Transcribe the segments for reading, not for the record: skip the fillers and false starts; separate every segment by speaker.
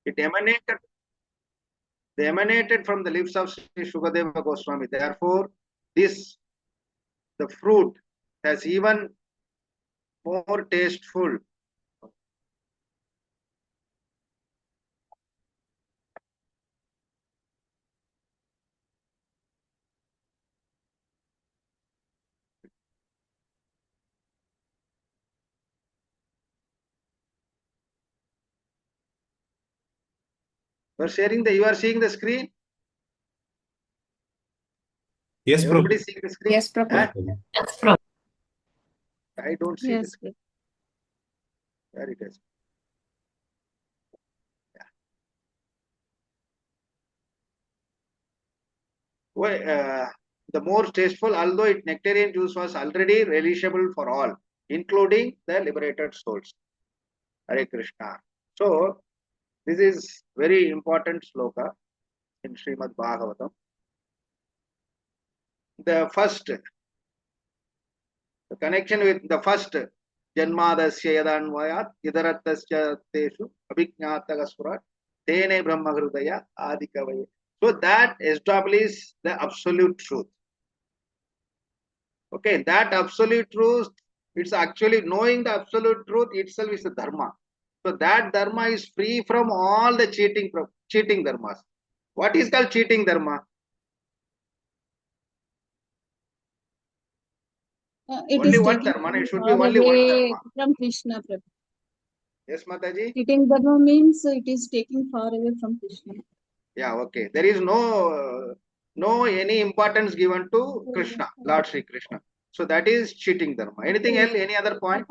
Speaker 1: It emanated. They emanated from the lips of Sri Shukadeva Goswami. Therefore, the fruit has even more tasteful. You are seeing the screen?
Speaker 2: Yes,
Speaker 1: Everybody
Speaker 2: Prabhu.
Speaker 1: seeing the screen?
Speaker 3: Yes, Prabhu.
Speaker 2: Yes, Prabhu.
Speaker 3: Yes, Prabhu.
Speaker 1: I don't see the
Speaker 3: Yes.
Speaker 1: screen. There it is. Yeah. The more tasteful, although it nectarian juice was already relishable for all, including the liberated souls. Hare Krishna. So, this is very important sloka in Srimad Bhagavatam. The connection with the first Janmadasya Yadanvayat Idaratasya Teshu Abhignatagaspurat Tene Brahma Hrudaya Adikavaya. So that establishes the absolute truth. Okay, that absolute truth, it's actually knowing the absolute truth itself is the dharma. So that dharma is free from all the cheating dharmas. What is called cheating dharma?
Speaker 4: It
Speaker 1: Only
Speaker 4: is
Speaker 1: one
Speaker 4: taking
Speaker 1: dharma. It should be
Speaker 4: far
Speaker 1: only one
Speaker 4: away
Speaker 1: dharma.
Speaker 4: from Krishna, Prabhu.
Speaker 1: Yes, Mataji?
Speaker 4: Cheating dharma means it is taking far away from Krishna.
Speaker 1: Yeah, okay. There is no any importance given to Krishna, Lord Sri Krishna. So that is cheating dharma. Anything else? Any other point?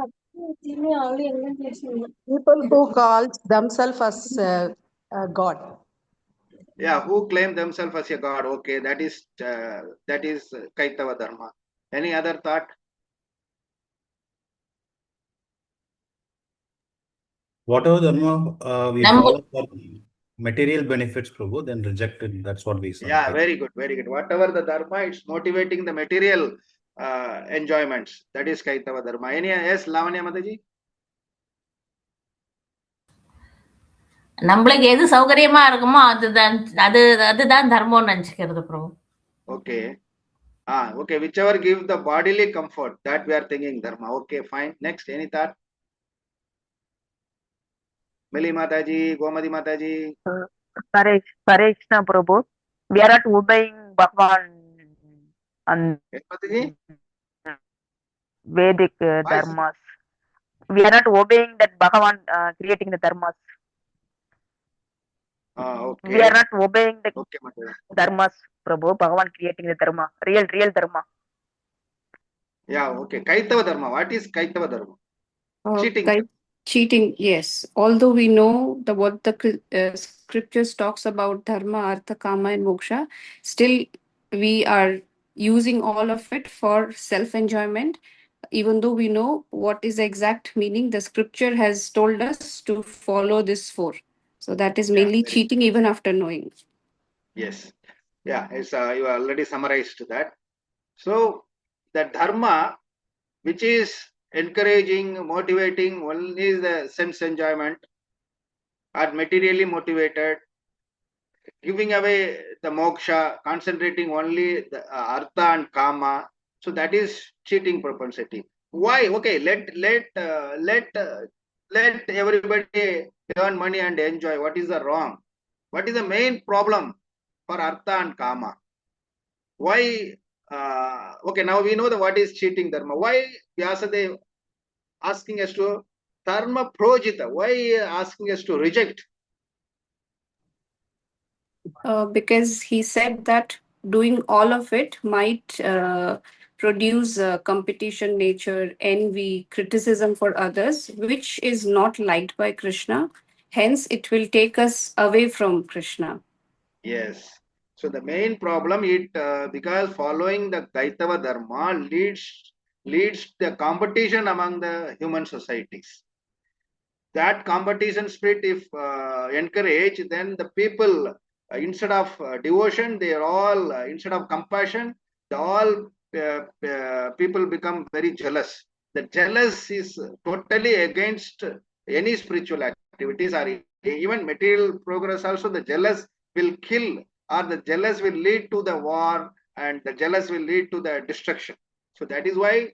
Speaker 5: People who call themselves as God.
Speaker 1: Yeah, who claim themselves as a god? Okay, that is Kaitava dharma. Any other thought?
Speaker 2: Whatever dharma we
Speaker 3: Number
Speaker 2: follow for material benefits, Prabhu, then rejected. That's what we say.
Speaker 1: Yeah, very good, very good. Whatever the dharma, it's motivating the material enjoyments. That is Kaitava dharma. Any yes, Lavanya Mataji?
Speaker 3: நம்மளுக்கு எது சௌகரியமா இருக்குமோ அதுதான் தர்மம்னு நினைச்சுக்கிறது bro.
Speaker 1: Okay. Okay. Whichever gives the bodily comfort, that we are thinking dharma. Okay, fine. Next, any thought? Mili Mataji, Gomadi Mataji.
Speaker 6: Krishna Prabhu. We are not obeying Bhagavan and
Speaker 1: Yes, Mataji?
Speaker 6: Vedic dharmas. We are not obeying that Bhagavan creating the dharmas.
Speaker 1: Okay.
Speaker 6: We are not obeying the
Speaker 1: Okay, Mataji.
Speaker 6: dharmas, Prabhu. Bhagavan creating the dharma. Real dharma.
Speaker 1: Yeah, okay. Kaitava dharma. What is Kaitava dharma? Cheating.
Speaker 7: Cheating, yes. Although we know what the scriptures talks about dharma, artha, kama, and moksha, still we are using all of it for self-enjoyment. Even though we know what is the exact meaning, the scripture has told us to follow this four. So that is mainly cheating even after knowing.
Speaker 1: Yes. Yeah, it's, you already summarized that. So, the dharma, which is encouraging, motivating, one is the sense enjoyment, or materially motivated, giving away the moksha, concentrating only the artha and kama. So that is cheating propensity. Why? Okay, let everybody earn money and enjoy. What is the wrong? What is the main problem for artha and kama? Why? Okay, now we know what is cheating dharma. Why Vyasadeva asking us to dharma projita? Why asking us to reject?
Speaker 7: Because he said that doing all of it might produce competition nature, envy, criticism for others, which is not liked by Krishna. Hence, it will take us away from Krishna.
Speaker 1: Yes. So the main problem because following the Kaitava dharma leads the competition among the human societies. That competition spirit, if encouraged, then the people instead of devotion, they are all instead of compassion, people become very jealous. The jealous is totally against any spiritual activities or even material progress also, the jealous will kill, or the jealous will lead to the war, and the jealous will lead to the destruction. So that is why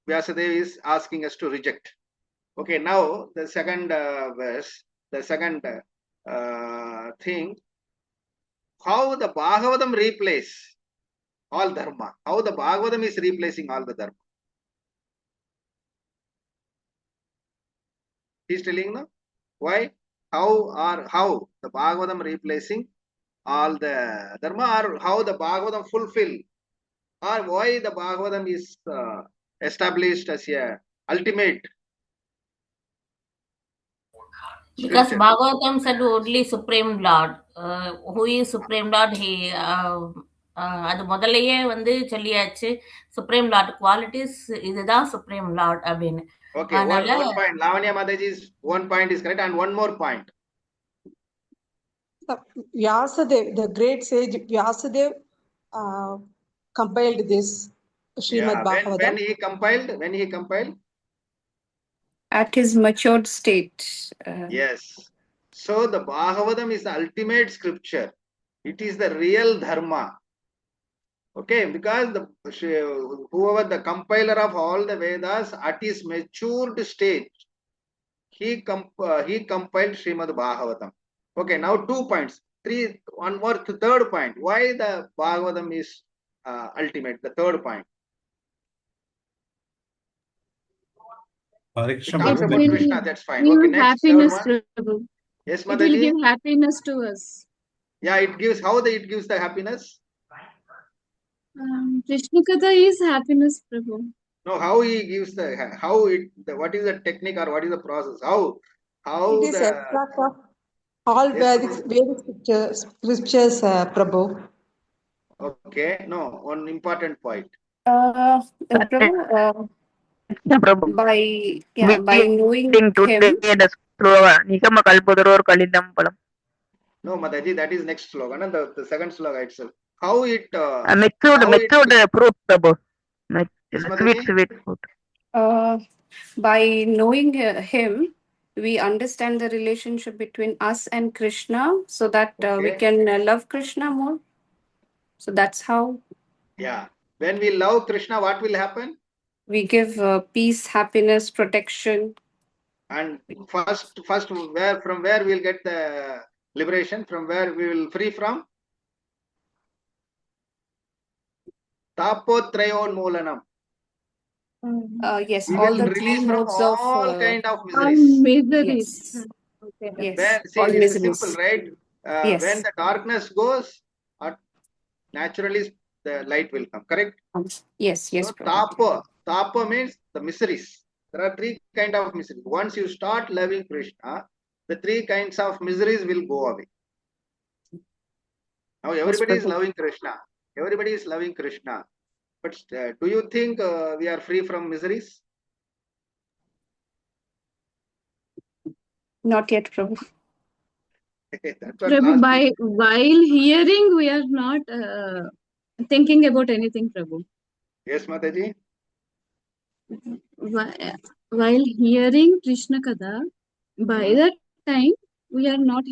Speaker 1: Vyasadeva is asking us to reject. Okay, now the second verse, the second thing, how the Bhagavatam replace all dharma, how the Bhagavatam is replacing all the dharma. He's telling no? Why? How the Bhagavatam replacing all the dharma, or how the Bhagavatam fulfill, or why the Bhagavatam is established as a ultimate
Speaker 3: Because
Speaker 1: scripture.
Speaker 3: Bhagavatam said only Supreme Lord. Who is Supreme Lord? அது முதல்லயே வந்து சொல்லியாச்சு supreme Lord qualities இதுதான் supreme Lord அப்படின்னு.
Speaker 1: Okay,
Speaker 3: அதனால
Speaker 1: one point. Lavanya Mataji's one point is correct, and one more point.
Speaker 5: Vyasadev, the great sage Vyasadev, compiled this Srimad Bhagavatam.
Speaker 1: When he compiled,
Speaker 7: At his matured state.
Speaker 1: yes. So the Bhagavatam is the ultimate scripture. It is the real dharma. Okay, because whoever the compiler of all the Vedas at his matured stage, he compiled Srimad Bhagavatam. Okay, now 2 points. One more, third point. Why the Bhagavatam is ultimate? The third point.
Speaker 2: Hare
Speaker 1: It
Speaker 2: Krishna,
Speaker 1: talks
Speaker 2: Prabhu,
Speaker 1: about
Speaker 2: but
Speaker 1: Krishna, that's fine.
Speaker 4: Give
Speaker 1: Okay, next, third
Speaker 4: happiness,
Speaker 1: one.
Speaker 4: Prabhu.
Speaker 1: Yes,
Speaker 4: It will
Speaker 1: Mataji.
Speaker 4: give happiness to us.
Speaker 1: Yeah, it gives, it gives the happiness?
Speaker 4: Krishna Katha is happiness, Prabhu.
Speaker 1: No, how he gives what is the technique, or what is the process? How
Speaker 5: It is
Speaker 1: the
Speaker 5: extract of all
Speaker 1: Yes,
Speaker 5: Vedic scriptures, Prabhu.
Speaker 1: okay, no, one important point.
Speaker 7: Prabhu,
Speaker 6: Prabhu.
Speaker 7: by knowing
Speaker 6: today
Speaker 7: him.
Speaker 6: the slogan Nikama Kalpuduror Kalindam Palam.
Speaker 1: No, Mataji, that is next slogan, and the second slogan itself. How it
Speaker 6: Matured fruit, Prabhu.
Speaker 1: Yes,
Speaker 6: Sweet
Speaker 1: Mataji?
Speaker 6: fruit.
Speaker 7: By knowing him, we understand the relationship between us and Krishna, so that we
Speaker 1: Okay.
Speaker 7: can love Krishna more. So that's how
Speaker 1: Yeah. When we love Krishna, what will happen?
Speaker 7: we give peace, happiness, protection.
Speaker 1: And first, from where we'll get the liberation? From where we will free from? Tapotrayonmulanam.
Speaker 7: Yes,
Speaker 1: We
Speaker 7: all
Speaker 1: will
Speaker 7: the three
Speaker 1: release from
Speaker 7: modes
Speaker 1: all
Speaker 7: of
Speaker 1: kind of
Speaker 4: All
Speaker 1: miseries.
Speaker 4: miseries.
Speaker 7: yes.
Speaker 4: Okay.
Speaker 7: Yes,
Speaker 1: See,
Speaker 7: all
Speaker 1: it's
Speaker 7: miseries.
Speaker 1: simple, right?
Speaker 7: Yes.
Speaker 1: When the darkness goes, naturally the light will come, correct?
Speaker 7: Yes, yes.
Speaker 1: So
Speaker 7: Prabhu.
Speaker 1: tapa means the miseries. There are three kind of miseries. Once you start loving Krishna, the three kinds of miseries will go away. Now everybody is loving Krishna. Everybody is loving Krishna. But do you think we are free from miseries?
Speaker 7: Not yet, Prabhu.
Speaker 1: That's what
Speaker 4: Prabhu,
Speaker 1: last
Speaker 4: while hearing, we are not thinking about anything, Prabhu.
Speaker 1: Yes, Mataji.
Speaker 4: While hearing Krishna Katha, by that time, we are not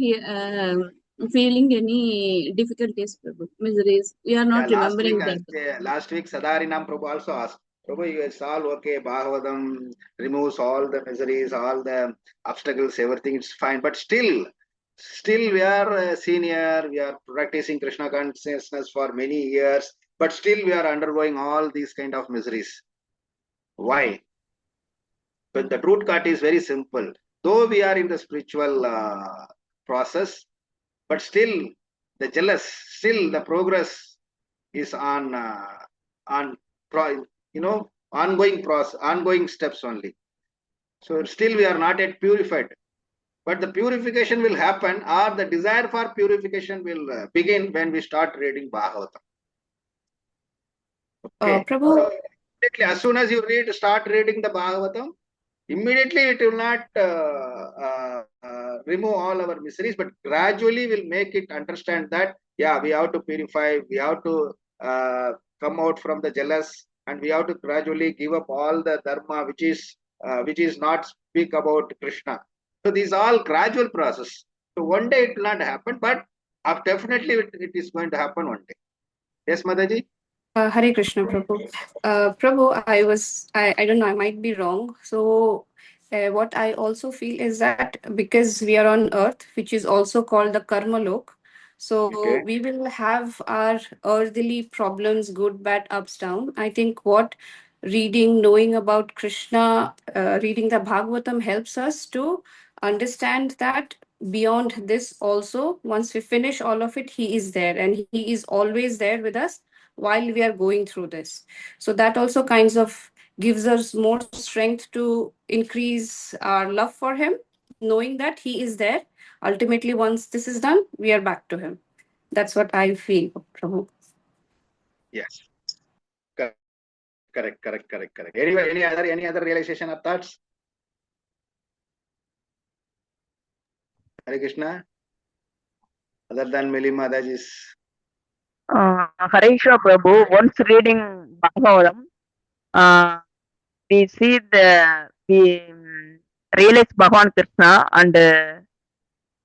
Speaker 4: feeling any difficulties, Prabhu, miseries. We are not remembering that.
Speaker 1: Last week, Sadarinam Prabhu also asked, Prabhu, it's all okay. Bhagavatam removes all the miseries, all the obstacles, everything, it's fine. But still we are senior, we are practicing Krishna consciousness for many years, but still we are undergoing all these kind of miseries. Why? But the root cause is very simple. Though we are in the spiritual process, but still the jealous, still the progress is ongoing steps only. So still we are not yet purified. But the purification will happen, or the desire for purification will begin when we start reading Bhagavatam. Okay.
Speaker 7: Prabhu.
Speaker 1: So as soon as you start reading the Bhagavatam, immediately it will not remove all our miseries, but gradually will make it understand that, yeah, we have to purify, we have to come out from the jealous, and we have to gradually give up all the dharma which is not speak about Krishna. So these are all gradual process. So one day it will not happen, but definitely it is going to happen one day. Yes, Mataji?
Speaker 7: Hare Krishna, Prabhu. Prabhu, I don't know, I might be wrong. So, what I also feel is that because we are on earth, which is also called the Karma Lok, so
Speaker 1: Okay.
Speaker 7: we will have our earthly problems, good, bad, ups, down. I think what reading, knowing about Krishna, reading the Bhagavatam helps us to understand that beyond this also, once we finish all of it, he is there and he is always there with us while we are going through this. So that also kinds of gives us more strength to increase our love for him, knowing that he is there. Ultimately, once this is done, we are back to him. That's what I feel, Prabhu.
Speaker 1: Yes. Correct. Anyway, any other realization or thoughts? Hare Krishna. Other than Mili Mataji's.
Speaker 6: Hare Krishna Prabhu, once reading Bhagavatam, we see we realize Bhagavan Krishna and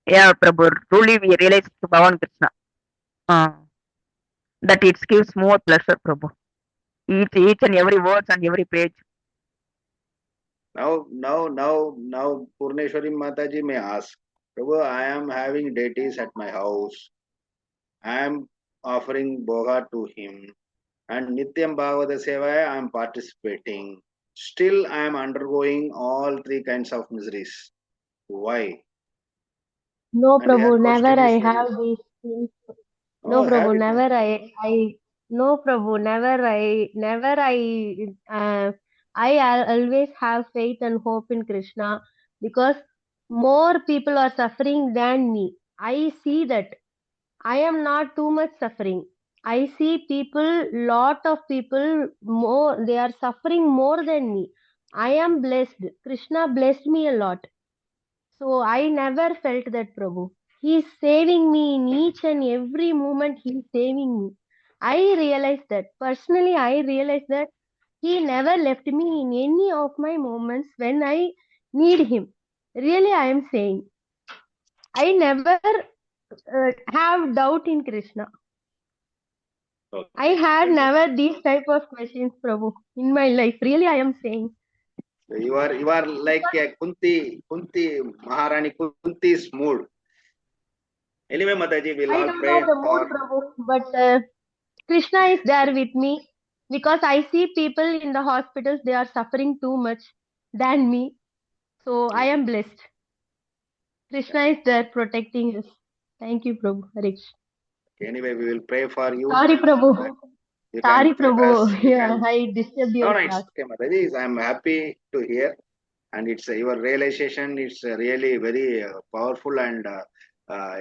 Speaker 6: yeah, Prabhu, truly we realize Bhagavan Krishna. That it gives more pleasure, Prabhu. Each and every words and every page.
Speaker 1: Now, Purneshwari Mataji may ask, Prabhu, I am having deities at my house. I am offering Bhoga to him. And Nityam Bhagavata Sevaya, I am participating. Still, I am undergoing all three kinds of miseries. Why?
Speaker 8: No,
Speaker 1: And her
Speaker 8: Prabhu, never
Speaker 1: question
Speaker 8: I
Speaker 1: is very,
Speaker 8: have these things. No,
Speaker 1: oh, have
Speaker 8: Prabhu,
Speaker 1: it now.
Speaker 8: no, Prabhu, I always have faith and hope in Krishna because more people are suffering than me. I see that I am not too much suffering. I see lot of people more, they are suffering more than me. I am blessed. Krishna blessed me a lot. So I never felt that, Prabhu. He is saving me in each and every moment. He is saving me. I realized that. Personally, I realized that he never left me in any of my moments when I need him. Really, I am saying. I never have doubt in Krishna. I had never these type of questions, Prabhu, in my life. Really, I am saying.
Speaker 1: You are like a Kunti Maharani Kunti's mood. Anyway, Mataji, we'll
Speaker 8: I
Speaker 1: all
Speaker 8: don't know
Speaker 1: pray
Speaker 8: the mood,
Speaker 1: for.
Speaker 8: Prabhu, but Krishna is there with me because I see people in the hospitals, they are suffering too much than me. So I am blessed. Krishna is there protecting us. Thank you, Prabhu. Harish.
Speaker 1: Anyway, we will pray for you.
Speaker 8: Sorry, Prabhu.
Speaker 1: You
Speaker 8: Sorry,
Speaker 1: can tell us.
Speaker 8: Prabhu. Yeah, I disturbed
Speaker 1: No,
Speaker 8: your
Speaker 1: it's
Speaker 8: class.
Speaker 1: okay, Mataji. I'm happy to hear. And it's your realization. It's really very powerful and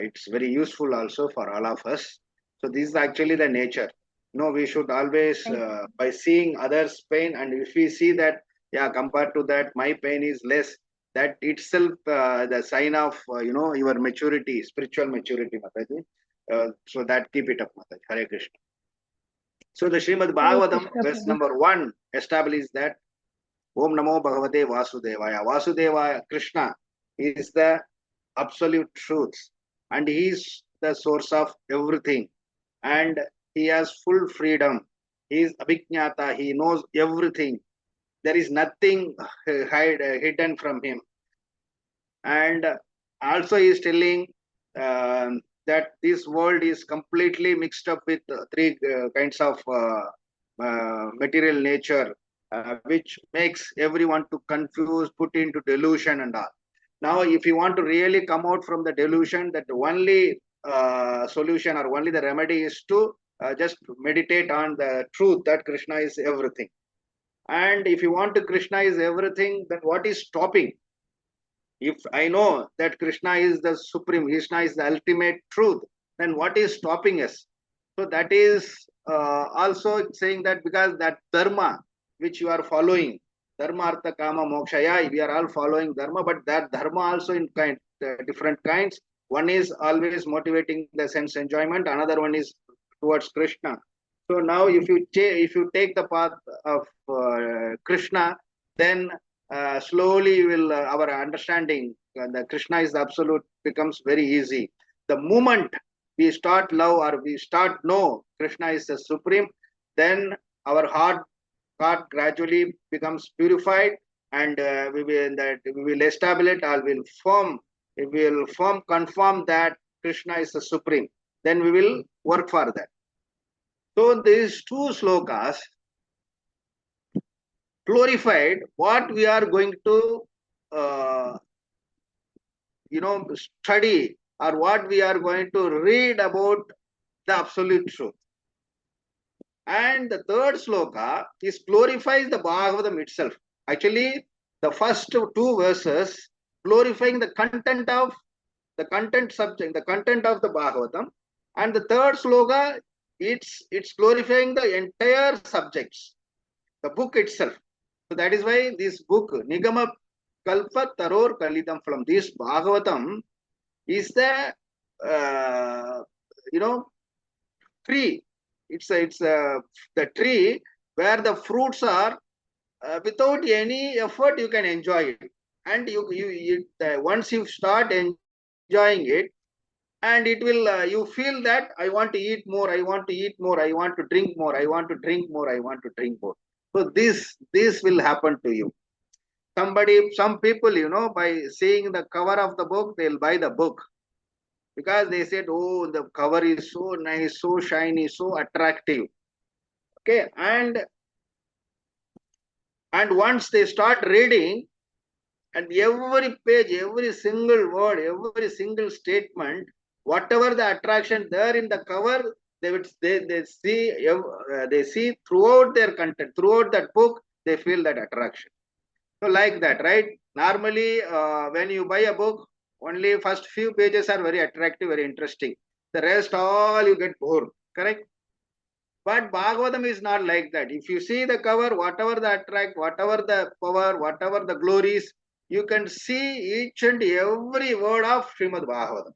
Speaker 1: it's very useful also for all of us. So this is actually the nature. No, we should always
Speaker 8: Thank you.
Speaker 1: by seeing others' pain, and if we see that, yeah, compared to that, my pain is less. That itself the sign of your maturity, spiritual maturity, Mataji. So that keep it up, Mataji. Hare Krishna. So the Srimad
Speaker 8: Hare
Speaker 1: Bhagavatam,
Speaker 8: Krishna,
Speaker 1: verse
Speaker 8: Prabhu.
Speaker 1: number 1, establishes that Om Namo Bhagavate Vasudevaya. Vasudevaya, Krishna, is the absolute truth and he is the source of everything and he has full freedom. He is Abhijnata, he knows everything. There is nothing hidden from him. And also he is telling that this world is completely mixed up with three kinds of material nature, which makes everyone to confuse, put into delusion and all. Now, if you want to really come out from the delusion, that the only solution or only the remedy is to just meditate on the truth that Krishna is everything. And if you want to Krishna is everything, then what is stopping? If I know that Krishna is the supreme, Krishna is the ultimate truth, then what is stopping us? So that is also saying that because that dharma which you are following, dharma, artha, kama, moksha, yeah, we are all following dharma, but that dharma also in different kinds. One is always motivating the sense enjoyment, another one is towards Krishna. So now if you take the path of Krishna, then slowly will our understanding the Krishna is the absolute becomes very easy. The moment we start love or we start know Krishna is the supreme, then our heart gradually becomes purified, and we will establish or we will confirm that Krishna is the supreme. Then we will work for that. So these two slokas glorified what we are going to uh, study, or what we are going to read about the absolute truth. And the third sloka is glorifies the Bhagavatam itself. Actually, the first two verses glorifying the content of the content subject, the content of the Bhagavatam, and the third sloka it's glorifying the entire subjects, the book itself. So that is why this book Nigama Kalpa Taror Kalidam, from this Bhagavatam, is the tree. It's the tree where the fruits are without any effort you can enjoy it, and once you start enjoying it, and it will you feel that I want to eat more, I want to eat more, I want to drink more, I want to drink more, I want to drink more. So this will happen to you. Some people, by seeing the cover of the book, they'll buy the book, because they said, oh, the cover is so nice, so shiny, so attractive. Okay, and once they start reading, and every page, every single word, every single statement, whatever the attraction there in the cover, they see throughout their content, throughout that book, they feel that attraction. So like that, right? Normally, when you buy a book, only first few pages are very attractive, very interesting. The rest all you get bored, correct? But Bhagavatam is not like that. If you see the cover, whatever the attract, whatever the power, whatever the glories, you can see each and every word of Srimad Bhagavatam.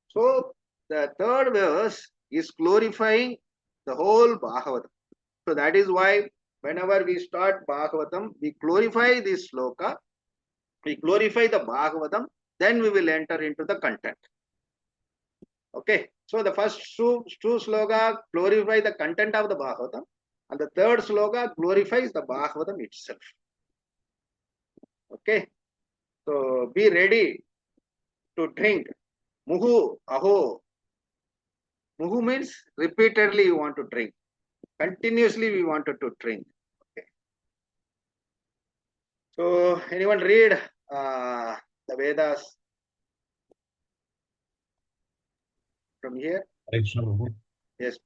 Speaker 1: So the third verse is glorifying the whole Bhagavatam. So that is why whenever we start Bhagavatam, we glorify this sloka, we glorify the Bhagavatam, then we will enter into the content. Okay, so the first two sloka glorify the content of the Bhagavatam, and the third sloka glorifies the Bhagavatam itself. Okay, so be ready to drink. Muhu, aho. Muhu means repeatedly you want to drink. Continuously we wanted to drink. Okay. So anyone read the Vedas from here?
Speaker 2: Krishna Prabhu.
Speaker 1: Yes.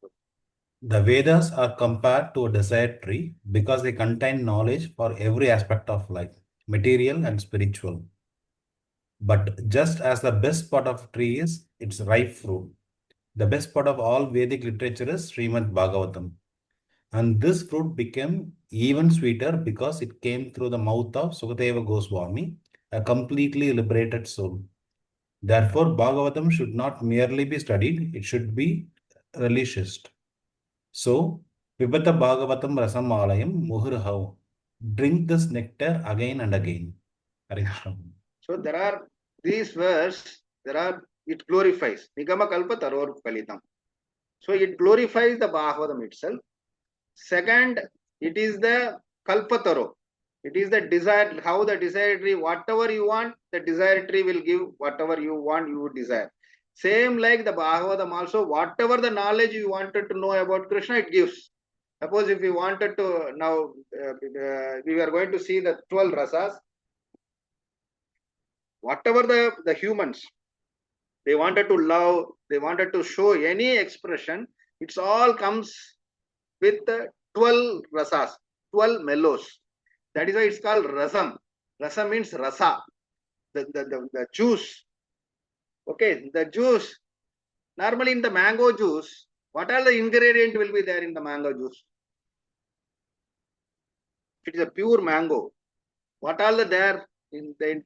Speaker 2: The Vedas are compared to a desert tree because they contain knowledge for every aspect of life, material and spiritual. But just as the best part of a tree is its ripe fruit, the best part of all Vedic literature is Srimad Bhagavatam. And this fruit became even sweeter because it came through the mouth of Sukadeva Goswami, a completely liberated soul. Therefore, Bhagavatam should not merely be studied, it should be relished. So, Vibhata Bhagavatam Rasam Alayam Muhurhav. Drink this nectar again and again. Hare Krishna.
Speaker 1: So there are these verse, it glorifies. Nigama Kalpa Taror Kalitam. So it glorifies the Bhagavatam itself. Second, it is the Kalpataro. It is the desire, how the desire tree, whatever you want, the desire tree will give whatever you want, you would desire. Same like the Bhagavatam also, whatever the knowledge you wanted to know about Krishna, it gives. Suppose if you wanted to, now we are going to see the 12 rasas. Whatever the humans, they wanted to love, they wanted to show any expression, it's all comes with the 12 rasas, 12 mellows. That is why it's called rasam. Rasam means rasa, the juice. Okay, the juice. Normally in the mango juice, what are the ingredients will be there in the mango juice? It is a pure mango. What are there inside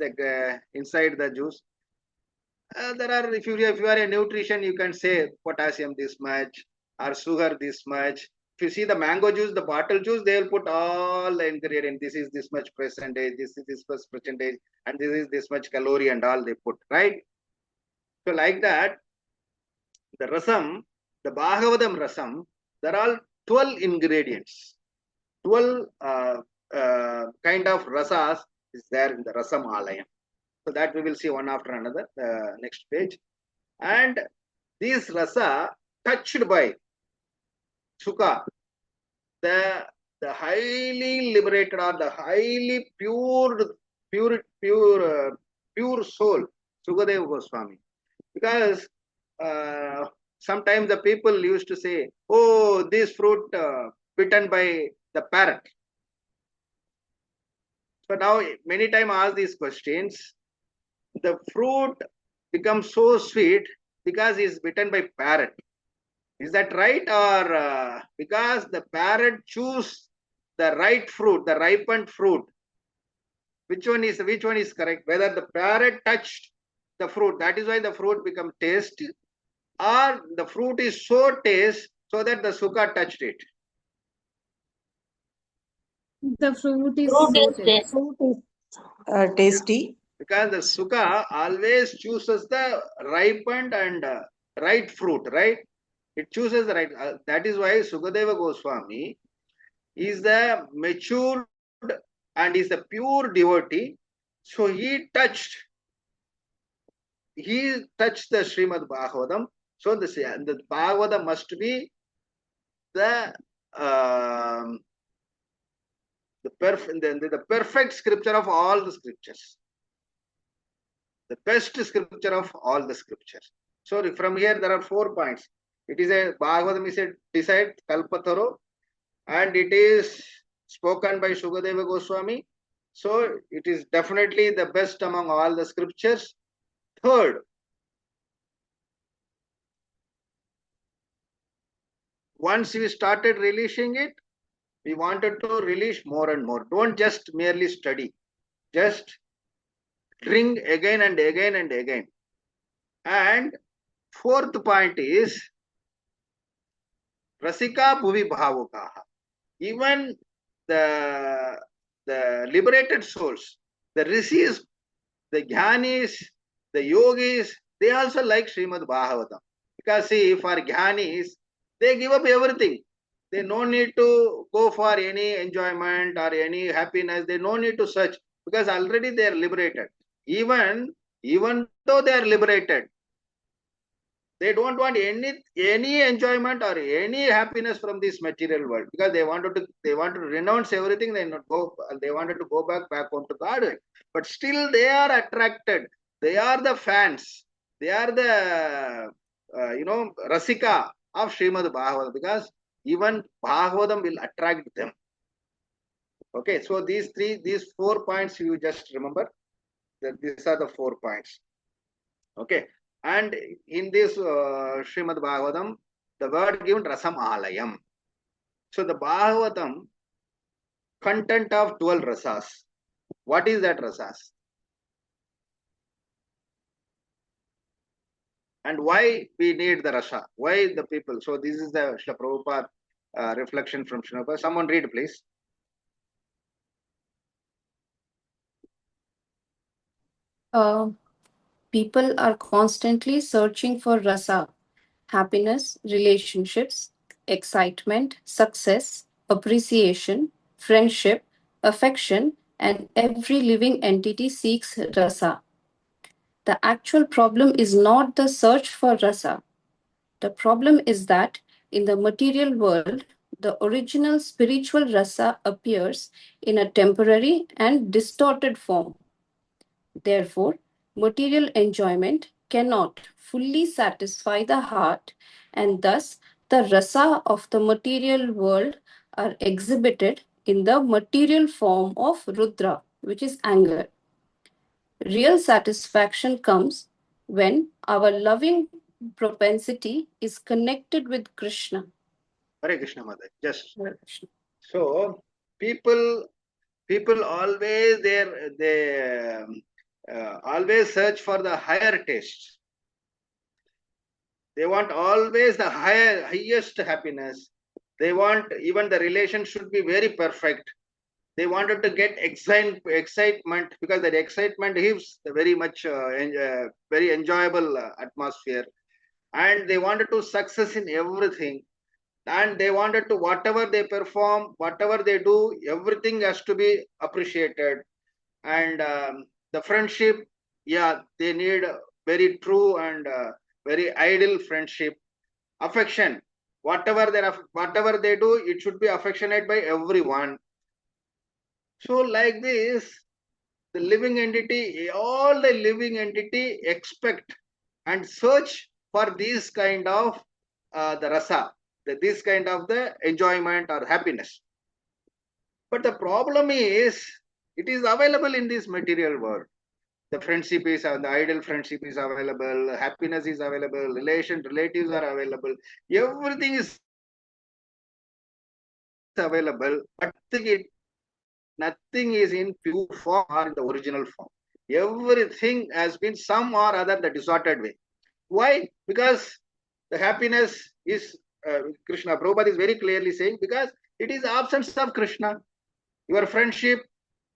Speaker 1: the juice? There are, if you are a nutrition, you can say potassium this much, or sugar this much, you see the mango juice, the bottle juice, they will put all the ingredients. This is this much percentage, this is this much percentage, and this is this much calorie and all they put, right? So like that, the rasam, the Bhagavatam rasam, there are 12 ingredients. 12 kind of rasas is there in the rasam alayam. So that we will see one after another, next page. And these rasa touched by Sukha, the highly liberated or the highly pure soul, Sukadeva Goswami. Because sometimes the people used to say, oh, this fruit bitten by the parrot. So now many times ask these questions. The fruit becomes so sweet because it's bitten by parrot. Is that right? Or because the parrot choose the right fruit, the ripened fruit? Which one is correct? Whether the parrot touched the fruit, that is why the fruit become tasty, or the fruit is so taste so that the Sukha touched it.
Speaker 4: The fruit is
Speaker 3: Fruit
Speaker 4: so
Speaker 3: is
Speaker 4: tasty.
Speaker 3: taste.
Speaker 5: Fruit is tasty.
Speaker 1: Because the Sukha always chooses the ripened and right fruit, right? It chooses the right. That is why Sukadeva Goswami is the matured and is a pure devotee. So he touched the Srimad Bhagavatam. So the Bhagavatam must be the perfect scripture of all the scriptures. The best scripture of all the scriptures. So from here there are 4 points. It is a Bhagavatam is a decide Kalpataro, and it is spoken by Sukadeva Goswami. So it is definitely the best among all the scriptures. Third, once we started releasing it, we wanted to release more and more. Don't just merely study. Just drink again and again and again. And fourth point is Rasika Bhuvi Bhavukaha. Even the liberated souls, the rishis, the jnanis, the yogis, they also like Srimad Bhagavatam. Because see, for jnanis, they give up everything. They no need to go for any enjoyment or any happiness. They no need to search because already they are liberated. Even though they are liberated, they don't want any enjoyment or any happiness from this material world because they want to renounce everything. They wanted to go back home to God. But still they are attracted. They are the fans. They are the Rasika of Srimad Bhagavatam because even Bhagavatam will attract them. Okay, so these 4 points you just remember. These are the 4 points. Okay. And in this Srimad Bhagavatam, the word given Rasam Alayam. So the Bhagavatam, content of 12 rasas. What is that rasas? And why we need the rasa? Why the people? So this is the Srila Prabhupada reflection from Srila. Someone read, please.
Speaker 7: People are constantly searching for rasa, happiness, relationships, excitement, success, appreciation, friendship, affection, and every living entity seeks rasa. The actual problem is not the search for rasa. The problem is that in the material world, the original spiritual rasa appears in a temporary and distorted form. Therefore, material enjoyment cannot fully satisfy the heart, and thus the rasa of the material world are exhibited in the material form of Rudra, which is anger. Real satisfaction comes when our loving propensity is connected with Krishna.
Speaker 1: Hare Krishna Mother. Just
Speaker 7: Hare Krishna.
Speaker 1: so people always they always search for the higher taste. They want always the highest happiness, They want even the relation should be very perfect. They wanted to get excitement because that excitement gives a very much very enjoyable atmosphere, and they wanted to success in everything, and they wanted to whatever they perform, whatever they do, everything has to be appreciated. And the friendship, yeah, they need very true and very ideal friendship. Affection, whatever they do, it should be affectionate by everyone. So like this, the living entity, all the living entity expect and search for this kind of the rasa, this kind of the enjoyment or happiness. But the problem is, it is available in this material world. The friendship is, the ideal friendship is available, happiness is available, relatives are available, everything is available, but nothing is in pure form or in the original form. Everything has been some or other the distorted way. Why? Because the happiness is Krishna. Prabhupada is very clearly saying, because it is absence of Krishna. Your friendship,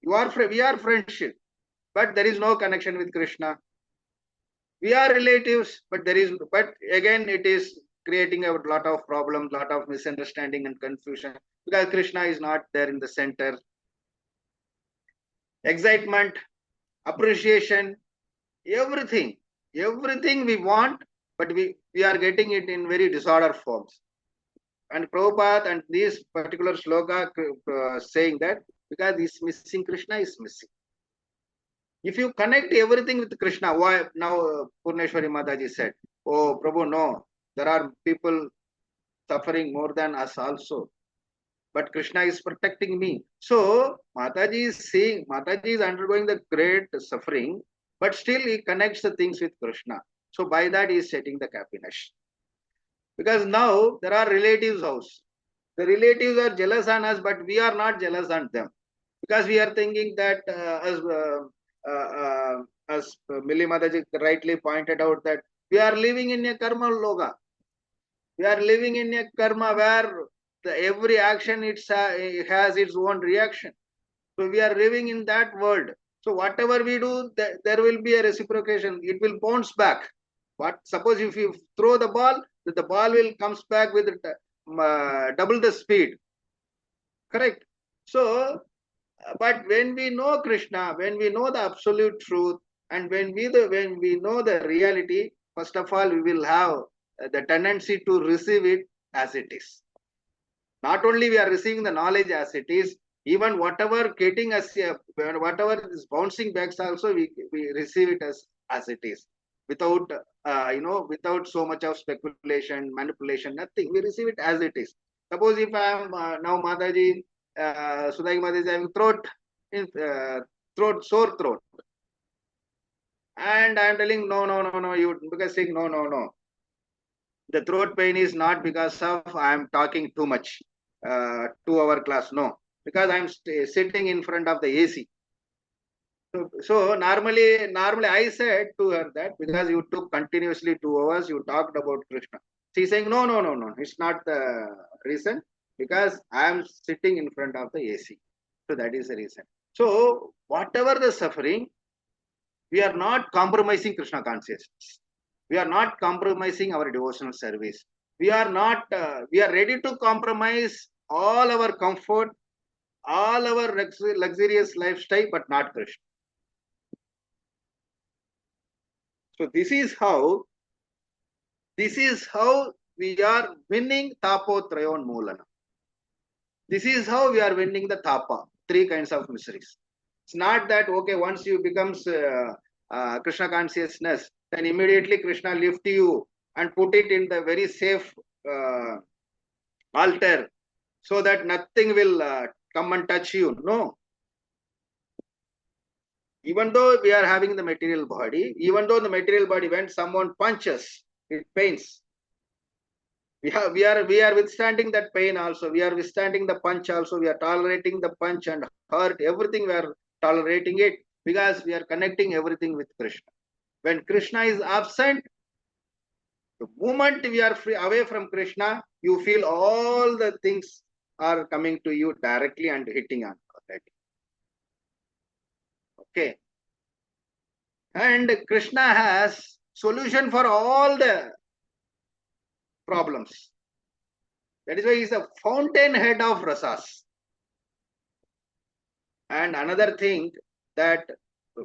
Speaker 1: we are friendship, but there is no connection with Krishna. We are relatives, but again it is creating a lot of problems, lot of misunderstanding and confusion, because Krishna is not there in the center. Excitement, appreciation, everything we want, but we are getting it in very disordered forms. And Prabhupada and this particular sloka saying that because this missing, Krishna is missing. If you connect everything with Krishna, why now Purneshwari Mataji said, oh Prabhu, no, there are people suffering more than us also, but Krishna is protecting me. So Mataji is saying, Mataji is undergoing the great suffering, but still he connects the things with Krishna. So by that he is setting the happiness. Because now there are relatives' house. The relatives are jealous on us, but we are not jealous on them. Because we are thinking that as Milli Mataji rightly pointed out, that we are living in a karma loga. We are living in a karma where every action it has its own reaction. So we are living in that world. So whatever we do, there will be a reciprocation. It will bounce back. What suppose if you throw the ball will comes back with double the speed. Correct. So, but when we know Krishna, when we know the absolute truth, and when we know the reality, first of all, we will have the tendency to receive it as it is. Not only we are receiving the knowledge as it is, even whatever getting us, whatever is bouncing back also, we receive it as it is, without without so much of speculation, manipulation, nothing. We receive it as it is. Suppose if I am now Mataji, Sudhaki Mataji is having sore throat, and I am telling no, you because saying no. The throat pain is not because of I am talking too much 2-hour class. No, because I am sitting in front of the AC. So normally I said to her that because you took continuously 2 hours, you talked about Krishna. She's saying no, it's not the reason, because I am sitting in front of the AC. So that is the reason. So whatever the suffering, we are not compromising Krishna consciousness. We are not compromising our devotional service. We are ready to compromise all our comfort, all our luxurious lifestyle, but not Krishna. So this is how we are winning tapotrayon mulana. This is how we are winning the tapa, 3 kinds of miseries. It's not that, okay, once you becomes Krishna consciousness, then immediately Krishna lift you and put it in the very safe altar so that nothing will come and touch you. No. Even though we are having the material body, when someone punches, it pains. We are withstanding that pain also. We are withstanding the punch also. We are tolerating the punch and hurt. Everything we are tolerating it because we are connecting everything with Krishna. When Krishna is absent, The moment we are free away from Krishna, you feel all the things are coming to you directly and hitting on that. Okay. And Krishna has solution for all the problems. That is why he is a fountainhead of rasas. And another thing, that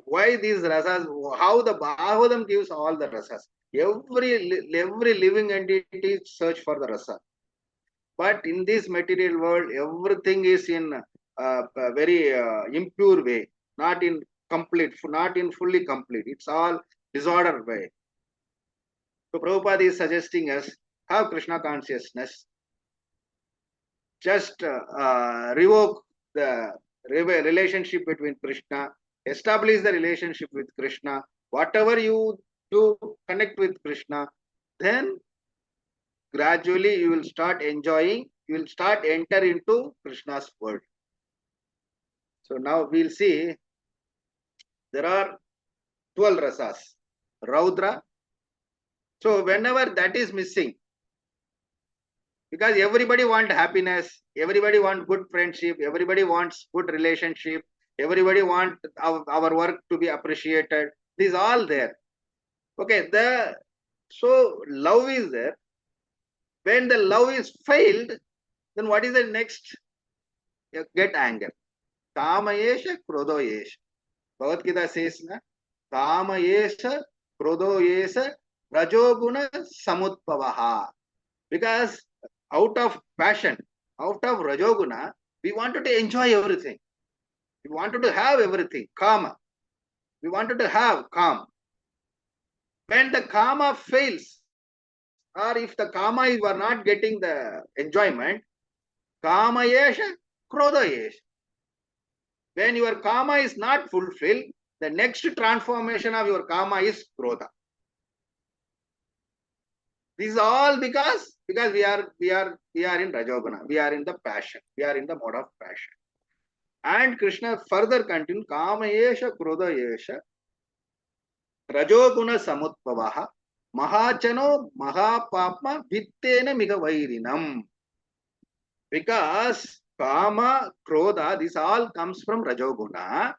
Speaker 1: why these rasas, how the Bhagavatam gives all the rasas. Every living entity search for the rasa. But in this material world, everything is in a very impure way, not in complete, not in fully complete. It's all disordered way. So Prabhupada is suggesting us have Krishna consciousness. Just revoke the relationship between Krishna, establish the relationship with Krishna. Whatever you do, connect with Krishna, then gradually you will start enjoying, you will start enter into Krishna's world. So now we'll see there are 12 rasas. Raudra. So whenever that is missing, because everybody wants happiness, everybody wants good friendship, everybody wants good relationship, everybody wants our work to be appreciated. This is all there. Okay, so love is there. When the love is failed, then what is the next? You get anger. Kamayesha krodhoyesha. Bhagavad Gita says, na, Kamayesha krodhoyesha rajoguna samutpavaha. Because out of passion, out of rajoguna, we wanted to enjoy everything. We wanted to have everything. Kama. We wanted to have calm. When the kama fails, or if the kama you are not getting the enjoyment, kama yesha, krodha yesha. When your kama is not fulfilled, the next transformation of your kama is krodha. This is all because we are in rajoguna, we are in the passion, we are in the mode of passion. And Krishna further continues, kama yesha, krodha yesha, rajoguna samutpavaha, mahachano mahapapma vittena migavairinam. Because kama, krodha, this all comes from rajoguna.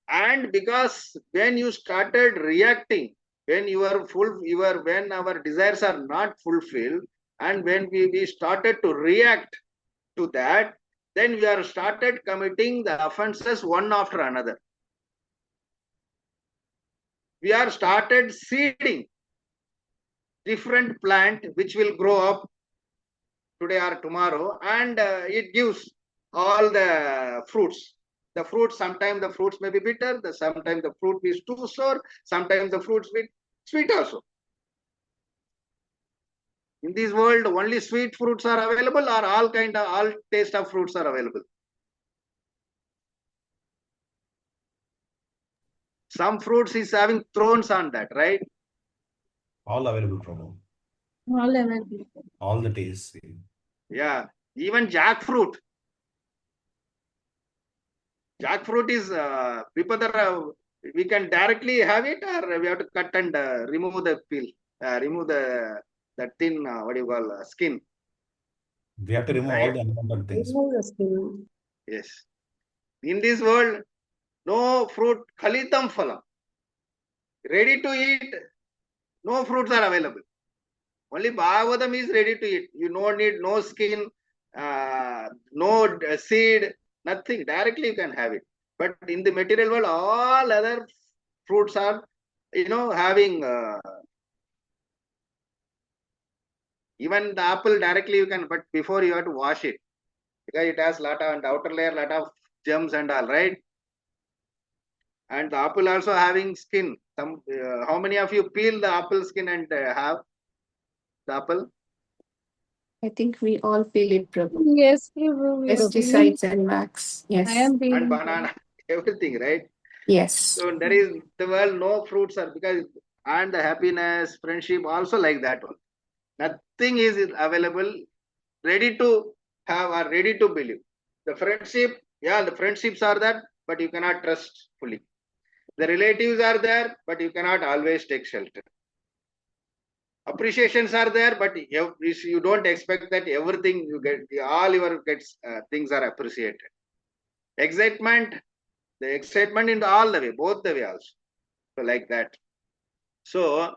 Speaker 1: And because when you started reacting, when when our desires are not fulfilled, and when we started to react to that, then we are started committing the offenses one after another. We are started seeding different plant which will grow up today or tomorrow, and it gives all the fruits. The fruits, sometimes the fruits may be bitter, sometimes the fruit is too sour, sometimes the fruits be sweet also. In this world, only sweet fruits are available, or all taste of fruits are available. Some fruits is having thorns on that, right?
Speaker 2: All available, Prabhu.
Speaker 4: All available.
Speaker 2: All the tastes.
Speaker 1: Yeah, even jackfruit. Jackfruit is we can directly have it, or we have to cut and remove the peel, remove the thin skin.
Speaker 2: We have to remove all the unwanted things.
Speaker 5: Remove the skin.
Speaker 1: Yes. In this world, no fruit, khalitam phalam. Ready to eat, no fruits are available. Only Bhagavatam is ready to eat. You don't need no skin, no seed, nothing. Directly you can have it. But in the material world, all other fruits are, having even the apple directly you can, but before you have to wash it, because it has lot of, and outer layer, lot of germs and all, right? And the apple also having skin. How many of you peel the apple skin and have the apple?
Speaker 7: I think we all feel it, Prabhu.
Speaker 4: Yes, Prabhu. We are
Speaker 7: Pesticides and wax. Yes.
Speaker 4: I am
Speaker 1: And
Speaker 4: feeling
Speaker 1: banana, everything, right?
Speaker 7: Yes.
Speaker 1: So there is the world, no fruits are, because, and the happiness, friendship also like that one. Nothing is available, ready to have or ready to believe. The friendship, the friendships are there, but you cannot trust fully. The relatives are there, but you cannot always take shelter. Appreciations are there, but you don't expect that everything you get, all your things are appreciated. Excitement, the excitement in all the way, both the way also. So like that. So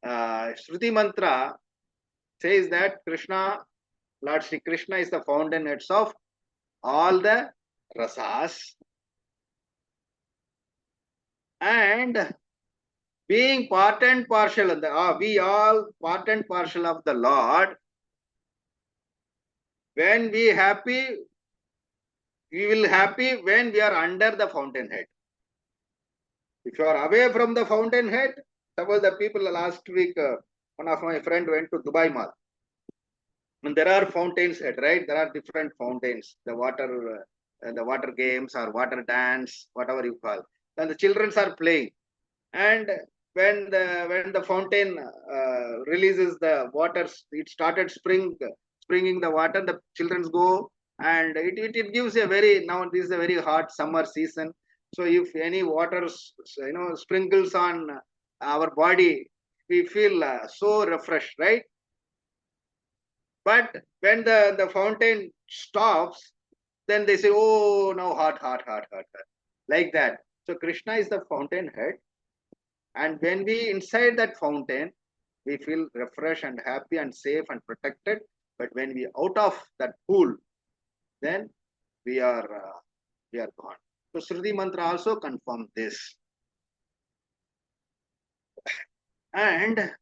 Speaker 1: Shruti mantra says that Krishna, Lord Sri Krishna is the fountainheads of all the rasas, and being part and partial of the, we all part and partial of the Lord. When we happy, we will happy when we are under the fountainhead. If you are away from the fountainhead, suppose the people last week, one of my friend went to Dubai Mall. And there are fountains head, right? There are different fountains, the water games or water dance, whatever you call. And the children are playing. And when the fountain releases the water, it started springing the water. The children go, and it gives a very, now this is a very hot summer season. So if any water sprinkles on our body, we feel so refreshed, right? But when the fountain stops, then they say, oh, now hot. Like that. So Krishna is the fountainhead. And when we inside that fountain, we feel refreshed and happy and safe and protected. But when we out of that pool, then we are gone. So Shruti mantra also confirms this. And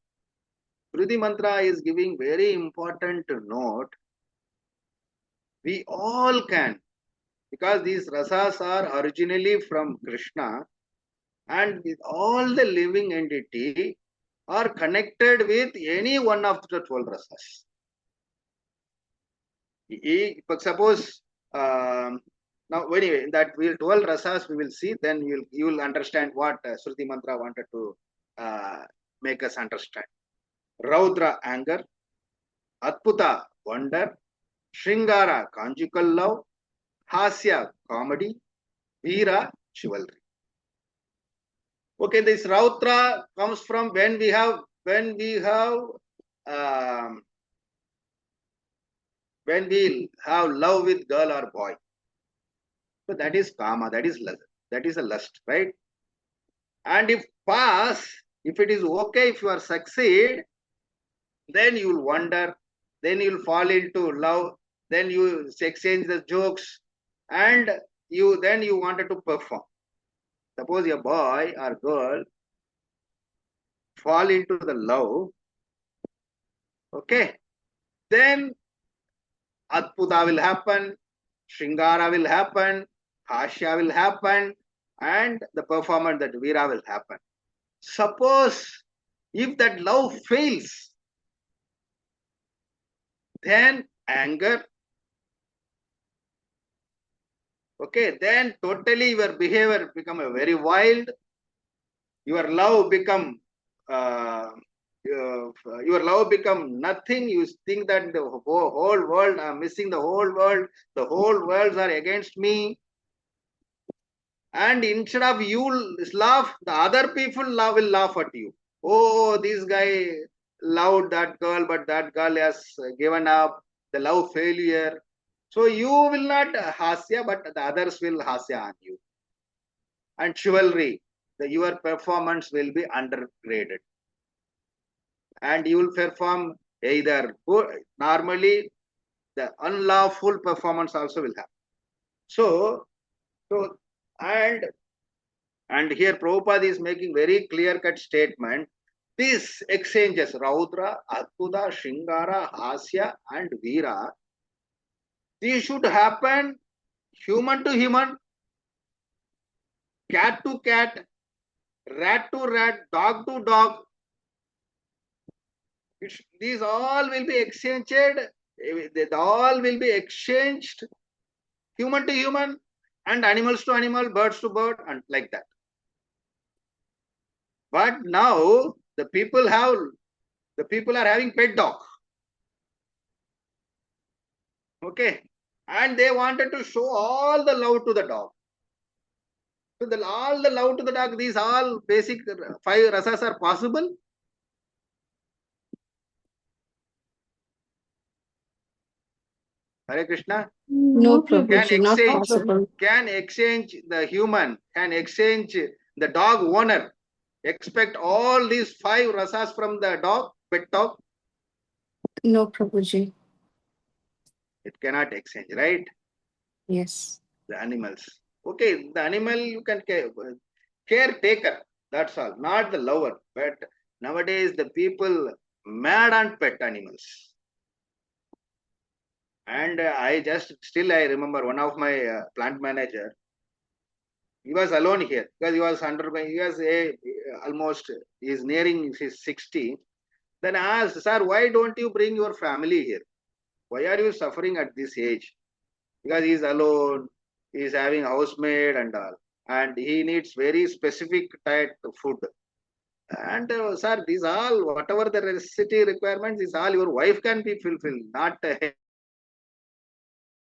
Speaker 1: Shruti mantra is giving very important note. We all can, because these rasas are originally from Krishna, and with all the living entity are connected with any one of the 12 rasas. But suppose now anyway, that 12 rasas we will see, then you will understand what Shruti mantra wanted to make us understand. Raudra, anger; Adbhuta, wonder; Shringara, conjugal love; Hasya, comedy; Veera, chivalry. Okay, this Rautra comes from when we have love with girl or boy. So that is kama, that is a lust, right? And if it is okay, if you succeed, then you will wonder, then you will fall into love, then you exchange the jokes, and you wanted to perform. Suppose a boy or girl fall into the love, okay, then Adbhuta will happen, Shringara will happen, Hashya will happen, and the performance, that Veera, will happen. Suppose if that love fails, then anger, okay, then totally your behavior become a very wild, your love become nothing. You think that the whole world, I'm missing the whole world are against me. And instead of you laugh, the other people will laugh at you. Oh, this guy loved that girl, but that girl has given up, the love failure. So you will not hasya, but the others will hasya on you. And chivalry, your performance will be undergraded. And you will perform either good, normally the unlawful performance also will happen. So and here Prabhupada is making very clear-cut statement. These exchanges, Raudra, Adbhuta, Shringara, Hasya, and Veera, these should happen human to human, cat to cat, rat to rat, dog to dog. These all will be exchanged. They all will be exchanged human to human, and animals to animal, birds to bird, and like that. But now the people are having pet dog. Okay. And they wanted to show all the love to the dog. So all the love to the dog, these all basic 5 rasas are possible. Hare Krishna.
Speaker 7: No,
Speaker 1: Can
Speaker 7: Prabhuji, not
Speaker 1: exchange,
Speaker 7: possible.
Speaker 1: can exchange the human, can exchange the dog owner, expect all these 5 rasas from the dog, pet dog?
Speaker 7: No, Prabhuji.
Speaker 1: It cannot exchange, right?
Speaker 7: Yes.
Speaker 1: The animals. Okay, the animal you can caretaker, that's all, not the lover. But nowadays the people mad on pet animals. And I remember one of my plant manager, he was alone here because he was almost, he is nearing his 60. Then I asked, sir, why don't you bring your family here? Why are you suffering at this age? Because he is alone, he is having housemaid and all, and he needs very specific type of food. And sir, these all, whatever the necessity requirements, is all your wife can be fulfilled, not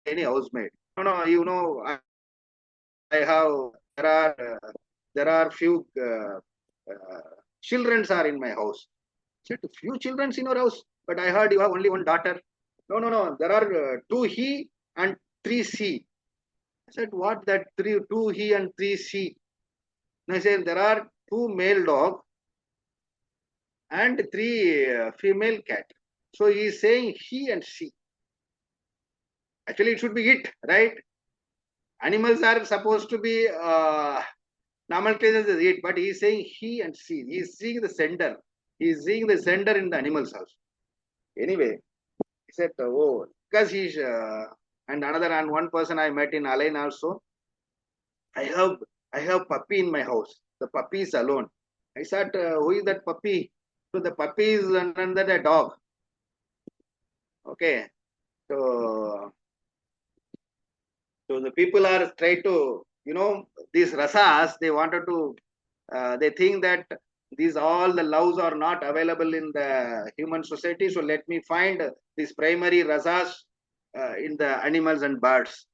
Speaker 1: any housemaid. No, you know, I have, there are few children are in my house. I said, few children in your house, but I heard you have only one daughter. No, there are 2 he and 3 she. I said, what that 2 he and 3 she? And I said, there are 2 male dog and 3 female cat. So he is saying he and she. Actually, it should be it, right? Animals are supposed to be nomenclatures is it, but he is saying he and she. He is seeing the sender. He is seeing the sender in the animals also. Anyway, he said, oh, because he's, and one person I met in Alain also, I have puppy in my house. The puppy is alone. I said, who is that puppy? So the puppy is another dog. Okay. So the people are trying to, these rasas, they wanted to, they think that these all the loves are not available in the human society. So let me find these primary rasas in the animals and birds.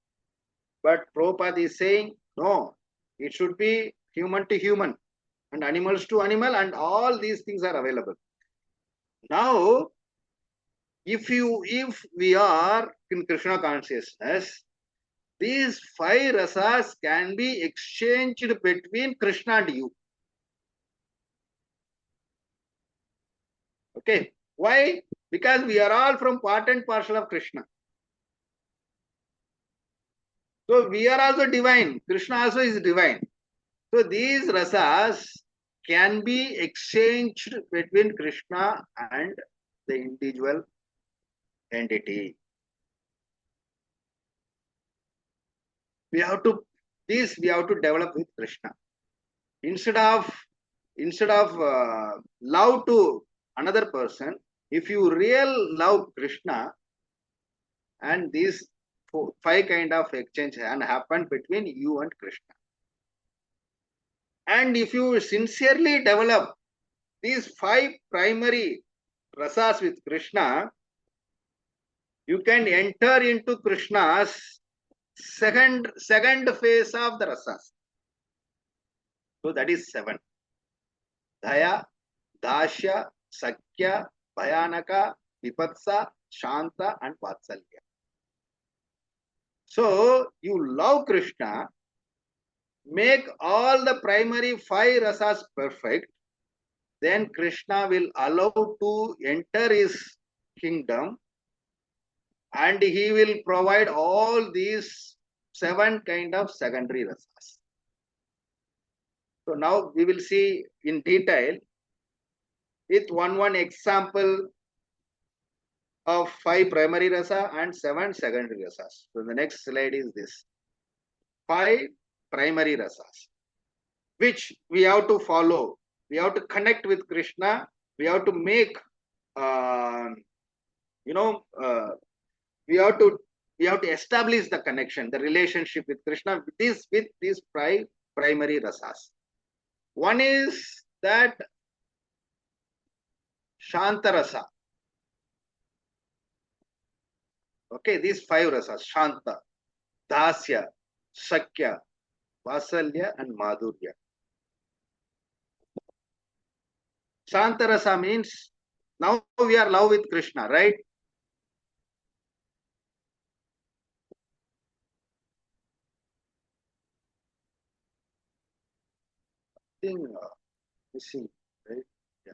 Speaker 1: But Prabhupada is saying, no, it should be human to human and animals to animal, and all these things are available. Now, if we are in Krishna consciousness, these 5 rasas can be exchanged between Krishna and you. Okay. Why? Because we are all from part and parcel of Krishna. So we are also divine. Krishna also is divine. So these rasas can be exchanged between Krishna and the individual entity. We have to develop with Krishna. Instead of love to another person, if you real love Krishna, and these 5 kind of exchange can happen between you and Krishna. And if you sincerely develop these 5 primary rasas with Krishna, you can enter into Krishna's second phase of the rasas. So that is 7. Daya, Dasya, Sakya, Bhayanaka, Vipatsa, Shanta, and Vatsalya. So you love Krishna, make all the primary 5 rasas perfect, then Krishna will allow to enter his kingdom, and he will provide all these 7 kind of secondary rasas. So now we will see in detail with one example of 5 primary rasa and 7 secondary rasas. So the next slide is this. 5 primary rasas, which we have to follow. We have to connect with Krishna. We have to make, we have to establish the connection, the relationship with Krishna with these 5 primary rasas. One is that Shanta rasa. Okay, these 5 rasas: Shanta, Dasya, Sakya, Vasalya, and Madhurya. Shanta rasa means now we are love with Krishna, right? Something missing, right? Yeah.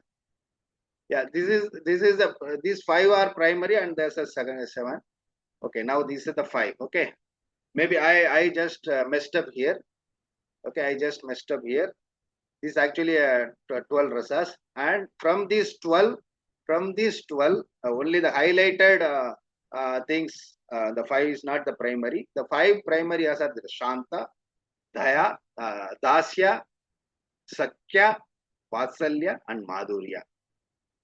Speaker 1: Yeah, this is the these 5 are primary and there's a second 7. Okay, now this is the 5. Okay, maybe I just messed up here. Okay, I just messed up here. This is actually 12 rasas, and from these 12, only the highlighted things. The 5 is not the primary. The 5 primary rasas are the Shanta, Daya, Dasya, Sakya, Vatsalya, and Madhurya.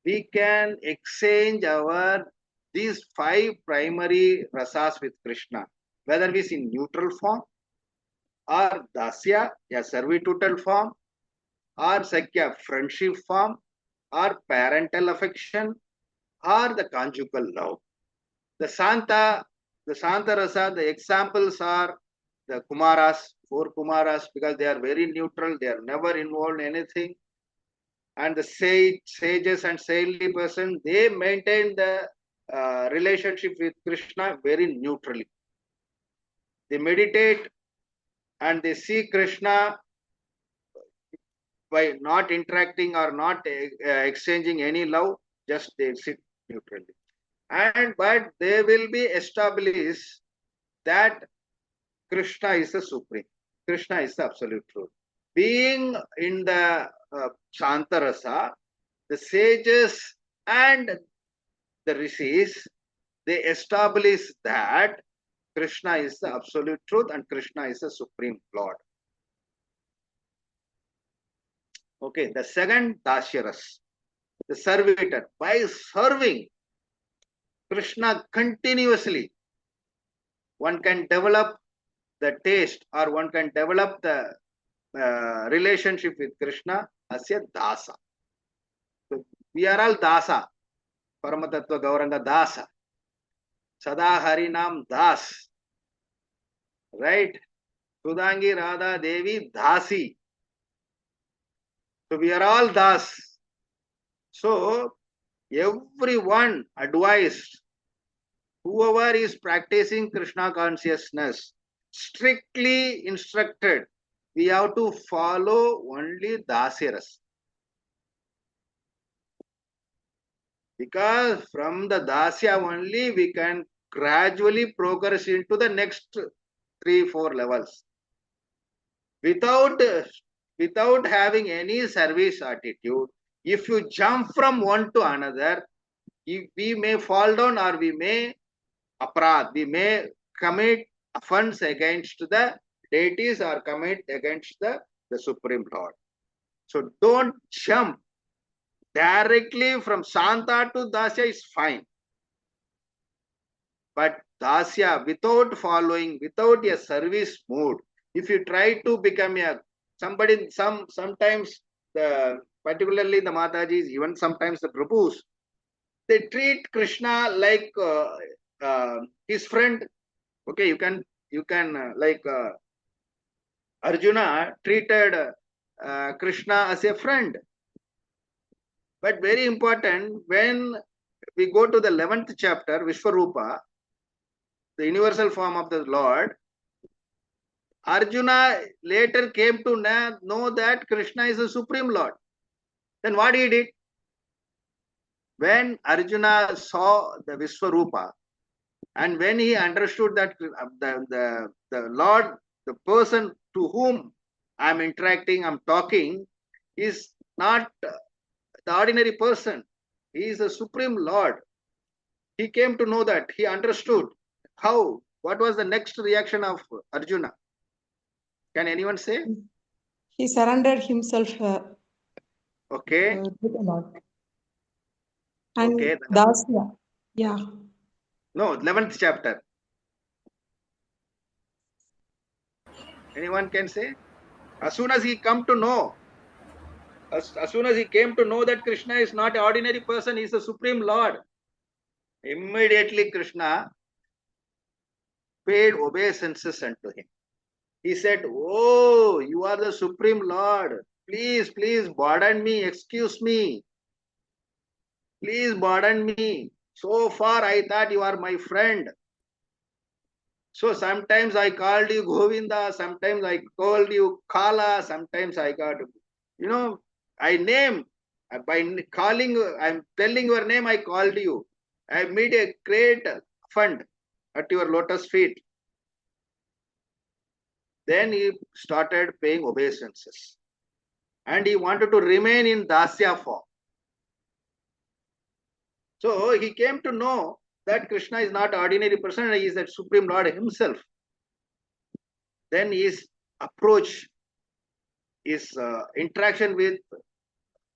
Speaker 1: We can exchange these 5 primary rasas with Krishna, whether it is in neutral form, or Dasya, a servitutal form, or Sakya, friendship form, or parental affection, or the conjugal love. The Santa Rasa, the examples are the Kumaras, 4 Kumaras, because they are very neutral, they are never involved in anything. And the sages and saintly person, they maintain the relationship with Krishna very neutrally. They meditate and they see Krishna by not interacting or not exchanging any love, just they sit neutrally. But they will be established that Krishna is the supreme. Krishna is the absolute truth. Being in the Shantarasa, the sages and the rishis, they establish that Krishna is the absolute truth and Krishna is the supreme Lord. Okay, the second Dasyaras, the servitor. By serving Krishna continuously, one can develop the taste or one can develop the relationship with Krishna as a dasa. So we are all dasa. Paramattava Gauranga dasa. Sada Harinam das. Right? Sudangi Radha Devi dasi. So we are all das. So everyone advised, whoever is practicing Krishna consciousness, strictly instructed, we have to follow only Dasyaras. Because from the Dasya only we can gradually progress into the next 3-4 levels. Without having any service attitude, if you jump from one to another, we may fall down or we may aparad, we may commit offense against the deities or commit against the Supreme Lord. So don't jump directly from Shanta to Dasya is fine. But Dasya, without following, without a service mood, if you try to become somebody, sometimes particularly the Matajis, even sometimes the Prabhus, they treat Krishna like his friend. Okay, you can like Arjuna treated Krishna as a friend. But very important, when we go to the 11th chapter, Vishwarupa, the universal form of the Lord, Arjuna later came to know that Krishna is the Supreme Lord. Then what he did? When Arjuna saw the Vishwarupa, and when he understood that the Lord, the person to whom I am interacting, I am talking, is not the ordinary person. He is the Supreme Lord. He came to know that. He understood. How? What was the next reaction of Arjuna? Can anyone say?
Speaker 5: He surrendered himself
Speaker 1: Okay.
Speaker 5: to the Lord. And
Speaker 1: Okay.
Speaker 5: Dasya, yeah.
Speaker 1: No, 11th chapter. Anyone can say? As soon as he come to know, as soon as he came to know that Krishna is not an ordinary person, he is the Supreme Lord, immediately Krishna paid obeisances unto him. He said, "Oh, you are the Supreme Lord. Please, pardon me, excuse me. Please pardon me. So far I thought you are my friend. So sometimes I called you Govinda, sometimes I called you Kala, sometimes I got I name, by calling, I'm telling your name, I called you. I made a great fund at your lotus feet. Then he started paying obeisances. And he wanted to remain in Dasya form. So he came to know that Krishna is not ordinary person, he is that Supreme Lord himself. Then his approach, his interaction with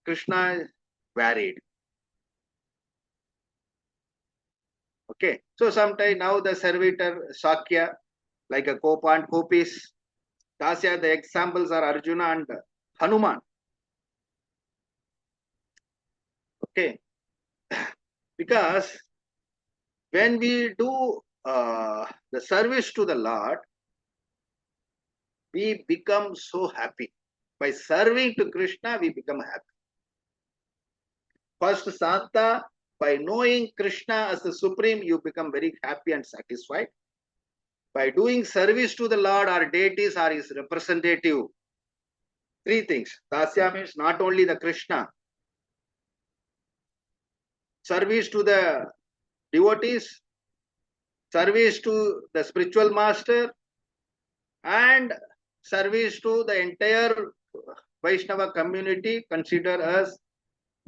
Speaker 1: Krishna varied. Okay, so sometimes now the servitor Sakya, like a Kopa and Kopis, Dasya, the examples are Arjuna and Hanuman. Okay, because when we do the service to the Lord, we become so happy. By serving to Krishna, we become happy. First Santa, by knowing Krishna as the Supreme, you become very happy and satisfied. By doing service to the Lord, our deities are his representative. Three things. Dasya means not only the Krishna. Service to the devotees, service to the spiritual master, and service to the entire Vaishnava community, consider as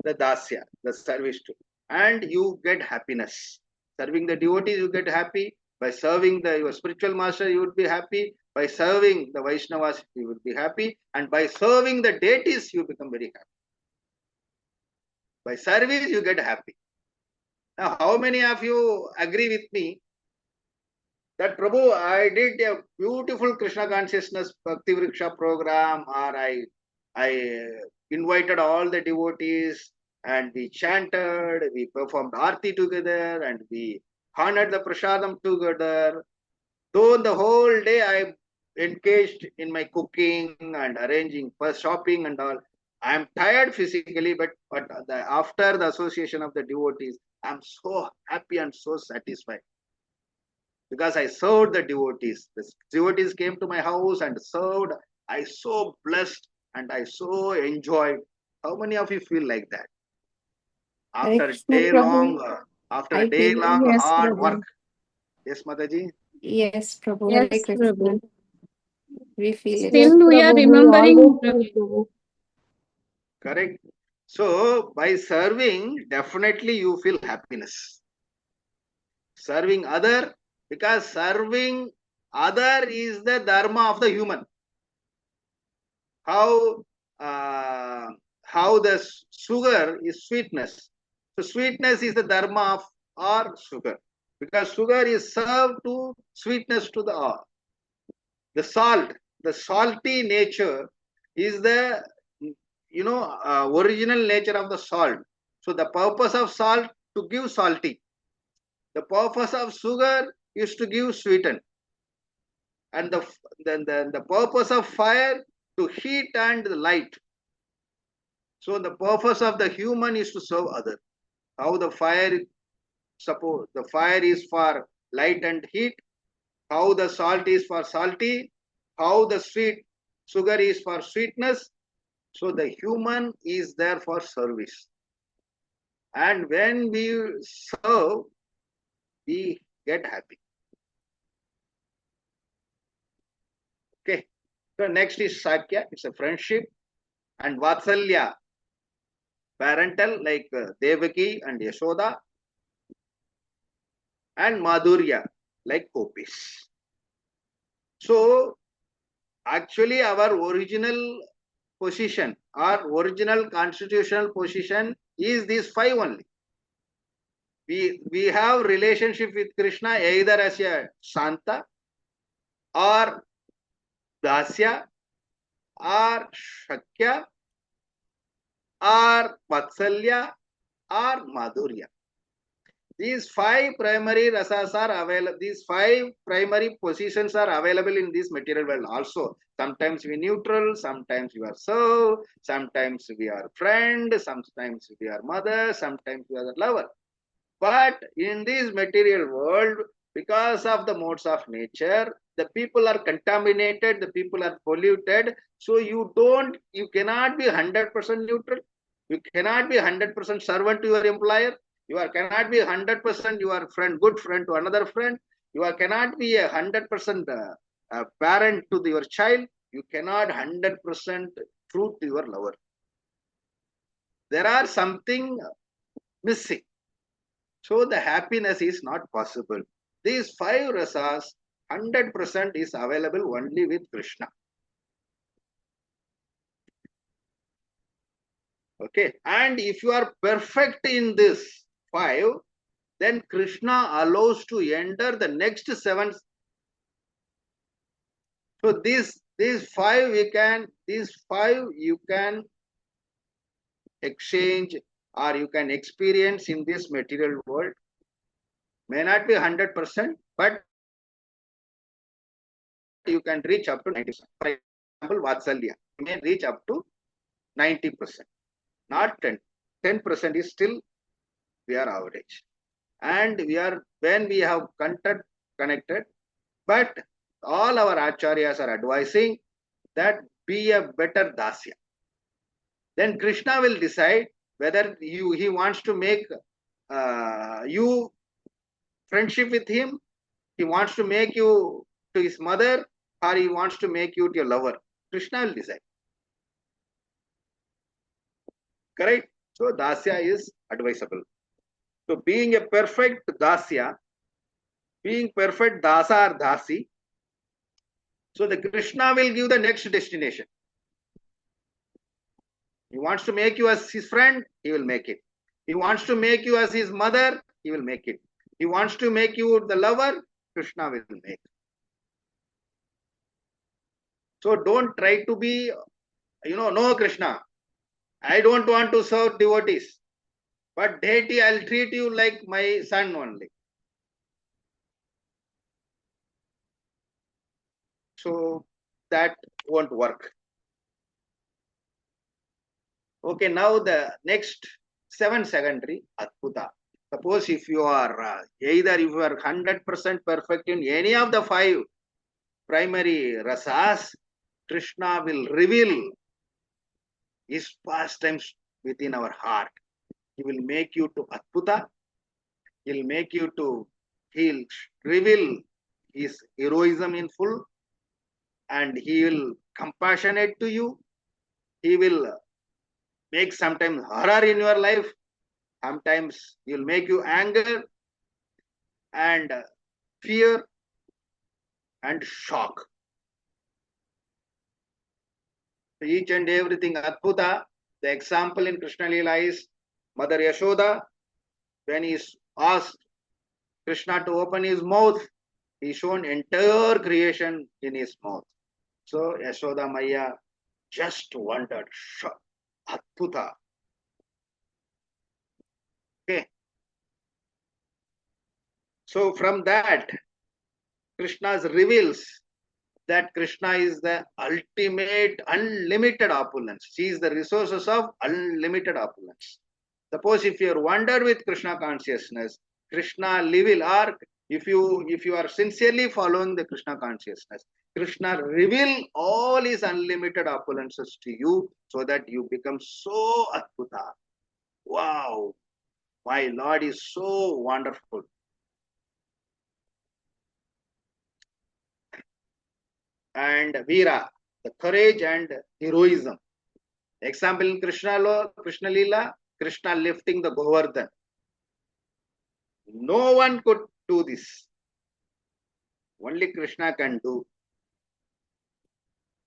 Speaker 1: the Dasya, the service to. And you get happiness. Serving the devotees, you get happy. By serving your spiritual master, you would be happy. By serving the Vaishnavas, you would be happy. And by serving the deities, you become very happy. By service, you get happy. Now, how many of you agree with me that Prabhu, I did a beautiful Krishna consciousness Bhakti Vriksha program, or I invited all the devotees and we chanted, we performed Aarti together and we honored the Prasadam together. Though the whole day I engaged in my cooking and arranging for shopping and all, I am tired physically, but after the association of the devotees, I am so happy and so satisfied. Because I served the devotees. The devotees came to my house and served. I so blessed and I so enjoyed. How many of you feel like that? After
Speaker 7: Krishna
Speaker 1: day
Speaker 7: Prabhu,
Speaker 1: long, after
Speaker 7: I
Speaker 1: day
Speaker 7: feel it.
Speaker 1: long
Speaker 4: Yes,
Speaker 1: hard
Speaker 4: Prabhu.
Speaker 1: work. Yes, Mataji?
Speaker 7: Yes, Prabhu.
Speaker 4: Yes,
Speaker 7: Hare Krishna.
Speaker 4: Prabhu.
Speaker 7: We feel it.
Speaker 4: Still we are
Speaker 8: Prabhu, we
Speaker 4: remembering
Speaker 8: always
Speaker 4: Prabhu.
Speaker 8: feel Prabhu.
Speaker 1: Correct. So by serving, definitely you feel happiness. Serving other, because serving other is the dharma of the human. How the sugar is sweetness. So sweetness is the dharma of our sugar, because sugar is served to sweetness to the all. The salt, the salty nature is the original nature of the salt. So the purpose of salt to give salty. The purpose of sugar is to give sweeten. And the purpose of fire to heat and the light. So the purpose of the human is to serve others. How the fire, suppose the fire is for light and heat, how the salt is for salty, how the sweet sugar is for sweetness. So the human is there for service. And when we serve, we get happy. Okay. So next is Sakya, it's a friendship. And Vatsalya, parental, like Devaki and Yashoda. And Madhurya, like Kopis. So actually our original position, our original constitutional position is these five only. We have relationship with Krishna either as a Santa or Dasya or Shakya or Vatsalya or Madhurya. These five primary rasas are available. These five primary positions are available in this material world also. Sometimes we neutral, sometimes we are serve, sometimes we are friend, sometimes we are mother, sometimes we are the lover. But in this material world, Because of the modes of nature, the people are contaminated, the people are polluted. So you cannot be 100% neutral. You cannot be 100% servant to your employer. Cannot be 100% your friend, good friend to another friend. Cannot be 100% parent to your child. You cannot 100% true to your lover. There are something missing. So the happiness is not possible. These 5 rasas, 100% is available only with Krishna. Okay. And if you are perfect in this 5, then Krishna allows to enter the next 7. So these 5 you can exchange or you can experience in this material world. May not be 100%, but you can reach up to 90%. For example, Vatsalya, you may reach up to 90%, not 10. 10% is still we are average. And when we have connected, but all our acharyas are advising that be a better dasya. Then Krishna will decide whether he wants to make you friendship with him, he wants to make you to his mother, or he wants to make you to your lover. Krishna will decide. Correct? So dasya is advisable. So being a perfect dasya, being perfect dasa or dasi, so the Krishna will give the next destination. He wants to make you as his friend, he will make it. He wants to make you as his mother, he will make it. He wants to make you the lover, Krishna will make. So don't try to be, no Krishna, I don't want to serve devotees, but deity, I'll treat you like my son only. So that won't work. Okay, now the next 7 secondary, Adbhuta. Suppose if you are either if you are 100% perfect in any of the 5 primary rasas, Krishna will reveal his pastimes within our heart. He will make you to Adbhuta. He will make you to, he'll reveal his heroism in full, and he will compassionate to you. He will make sometimes horror in your life. Sometimes he will make you anger and fear and shock. So each and everything Adbhuta. The example in Krishna Lila is Mother Yashoda. When he asked Krishna to open his mouth, he shown entire creation in his mouth. So Yashoda Maya just wondered, Adbhuta. Okay. So from that, Krishna reveals that Krishna is the ultimate unlimited opulence. She is the resources of unlimited opulence. Suppose if you are wonder with Krishna consciousness, Krishna reveal, or if you are sincerely following the Krishna consciousness, Krishna reveal all his unlimited opulences to you so that you become so Adbhuta. Wow, my Lord is so wonderful. And Veera, the courage and heroism. Example in Krishna Lila, Krishna lifting the Govardhan. No one could do this. Only Krishna can do.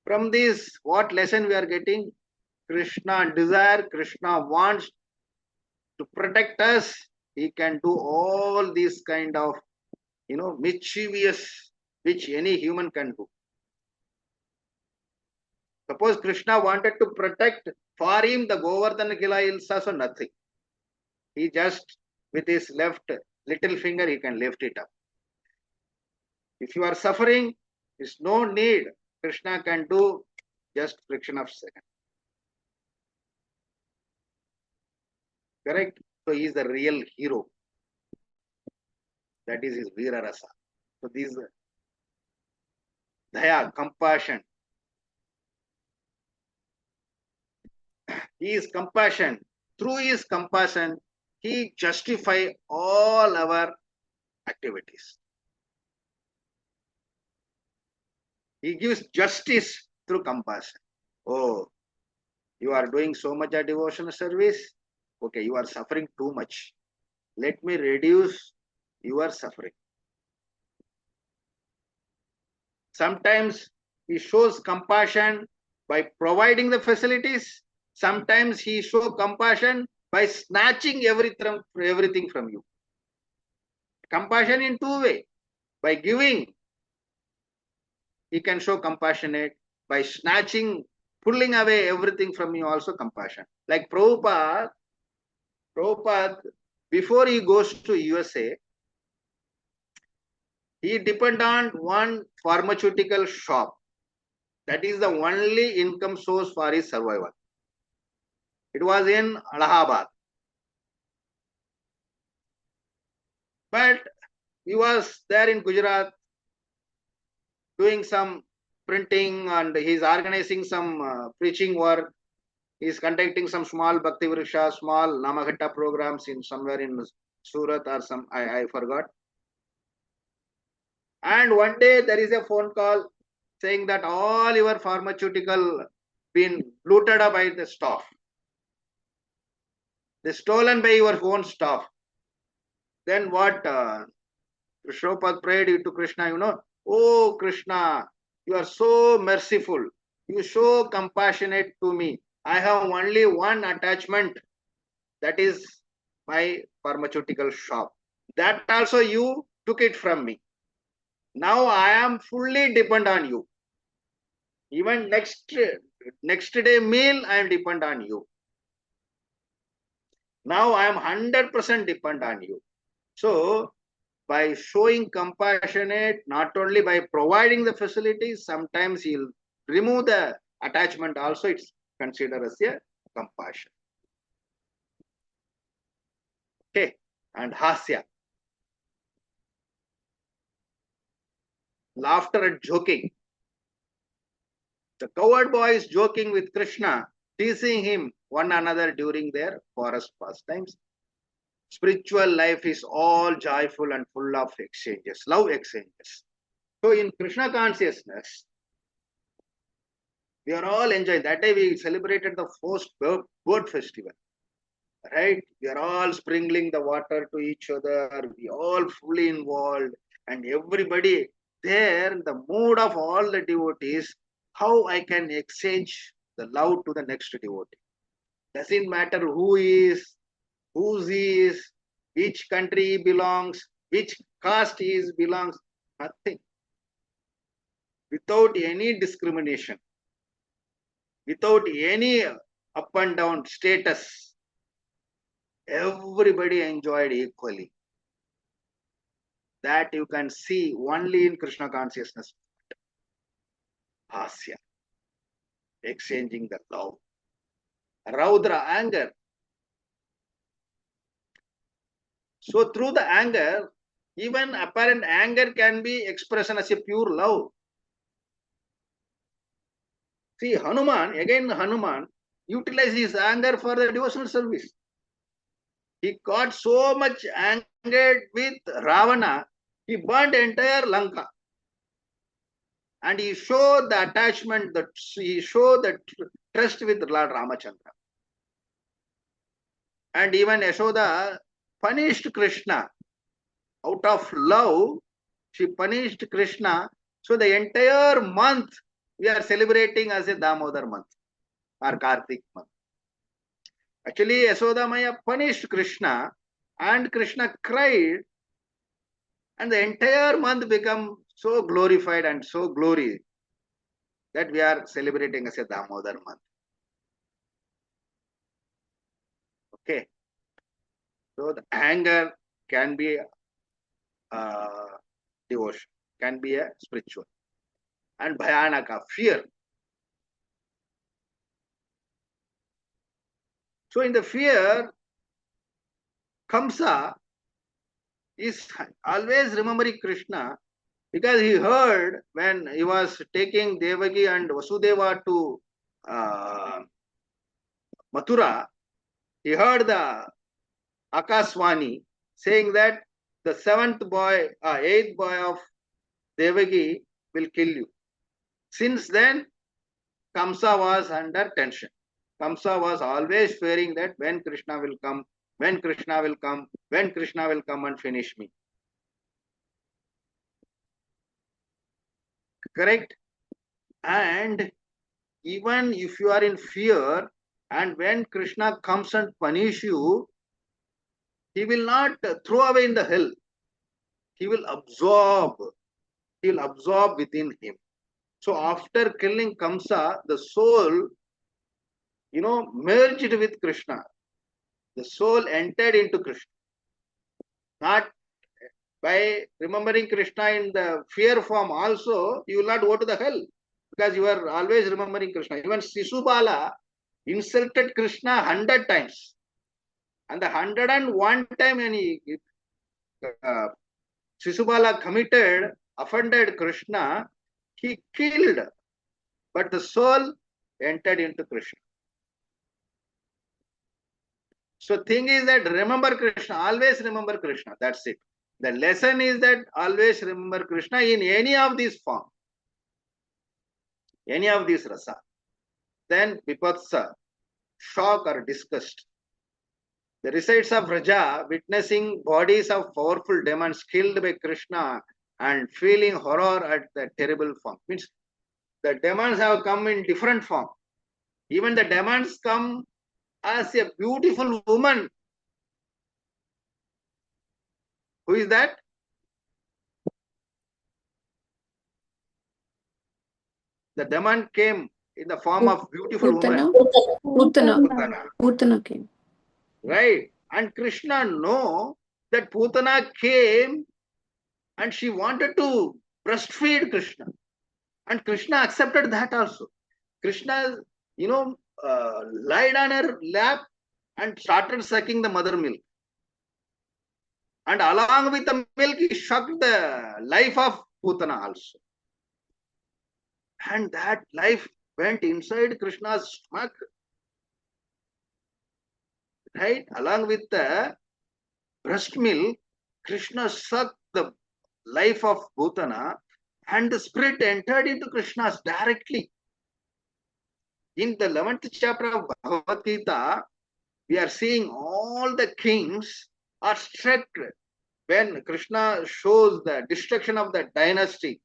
Speaker 1: From this, what lesson we are getting? Krishna desire, Krishna wants to protect us. He can do all these kind of, mischievous, which any human can do. Suppose Krishna wanted to protect, for him the Govardhana Gila is also nothing. He just, with his left little finger, he can lift it up. If you are suffering, there's no need. Krishna can do just fraction of a second. Correct? So he is the real hero. That is his Veera Rasa. So these Daya, compassion. He is compassion. Through his compassion, he justify all our activities. He gives justice through compassion. Oh, you are doing so much of devotional service. Okay, you are suffering too much. Let me reduce your suffering. Sometimes he shows compassion by providing the facilities. Sometimes he shows compassion by snatching everything from you. Compassion in two ways. By giving, he can show compassionate. By snatching, pulling away everything from you, also compassion. Like Prabhupada, before he goes to USA, he depend on one pharmaceutical shop. That is the only income source for his survival. It was in Allahabad. But he was there in Gujarat doing some printing, and he's organizing some preaching work. He's conducting some small Bhakti Vriksha, small Namaghatta programs in somewhere in Surat or some, I forgot. And one day there is a phone call saying that all your pharmaceutical been looted up by the staff. They stolen by your own staff. Then what? Prabhupada prayed to Krishna, oh Krishna, you are so merciful. You so compassionate to me. I have only one attachment, that is my pharmaceutical shop. That also you took it from me. Now I am fully dependent on you. Even next day meal, I am dependent on you. Now I am 100% dependent on you. So, by showing compassionate, not only by providing the facilities, sometimes he'll remove the attachment also, it's considered as a compassion. Okay, and hasya. Laughter and joking. The cowherd boy is joking with Krishna, teasing him one another during their forest pastimes. Spiritual life is all joyful and full of exchanges, love exchanges. So in Krishna consciousness, we are all enjoying. That day we celebrated the first bird festival. Right? We are all sprinkling the water to each other. We all fully involved. And everybody there, in the mood of all the devotees, how I can exchange the love to the next devotee. Doesn't matter who is, whose he is, which country he belongs, which caste he belongs, nothing. Without any discrimination, without any up and down status, everybody enjoyed equally. That you can see only in Krishna consciousness. Hasya, exchanging the love. Raudra, anger. So through the anger, even apparent anger can be expressed as a pure love. See, Hanuman utilized his anger for the devotional service. He got so much angered with Ravana, he burnt entire Lanka. And he showed the attachment, he showed the trust with Lord Ramachandra. And even Yashoda punished Krishna. Out of love, she punished Krishna. So the entire month we are celebrating as a Damodar month or Kartik month. Actually, Yashoda Maya punished Krishna and Krishna cried, and the entire month became so glorified and so glory that we are celebrating as a Damodar month. Okay. So the anger can be devotion, can be a spiritual. And Bhayanaka, fear. So in the fear, Kamsa is always remembering Krishna, because he heard when he was taking Devaki and Vasudeva to Mathura, he heard the Akaswani saying that the eighth boy of Devaki will kill you. Since then, Kamsa was under tension. Kamsa was always fearing that when Krishna will come, when Krishna will come, when Krishna will come and finish me. Correct? And even if you are in fear, and when Krishna comes and punish you, he will not throw away in the hell. He will absorb. He will absorb within him. So after killing Kamsa, the soul, merged with Krishna. The soul entered into Krishna. Not by remembering Krishna in the fear form also, you will not go to the hell, because you are always remembering Krishna. Even Sisubala insulted Krishna 100 times. And the 101 time when Sisubala offended Krishna, he killed. But the soul entered into Krishna. So thing is that remember Krishna, always remember Krishna. That's it. The lesson is that always remember Krishna in any of these forms, any of these rasa. Then vipatsa, shock or disgust. The resides of Raja, witnessing bodies of powerful demons killed by Krishna and feeling horror at the terrible form. Means the demons have come in different form. Even the demons come as a beautiful woman. Who is that? The demon came in the form of beautiful woman.
Speaker 7: Putana came.
Speaker 1: Right. And Krishna know that Putana came and she wanted to breastfeed Krishna. And Krishna accepted that also. Krishna, lied on her lap and started sucking the mother milk. And along with the milk, he sucked the life of Putana also. And that life went inside Krishna's stomach. Right? Along with the breast milk, Krishna sucked the life of Putana, and the spirit entered into Krishna's directly. In the 11th chapter of Bhagavad Gita, we are seeing all the kings are struck when Krishna shows the destruction of the dynasty.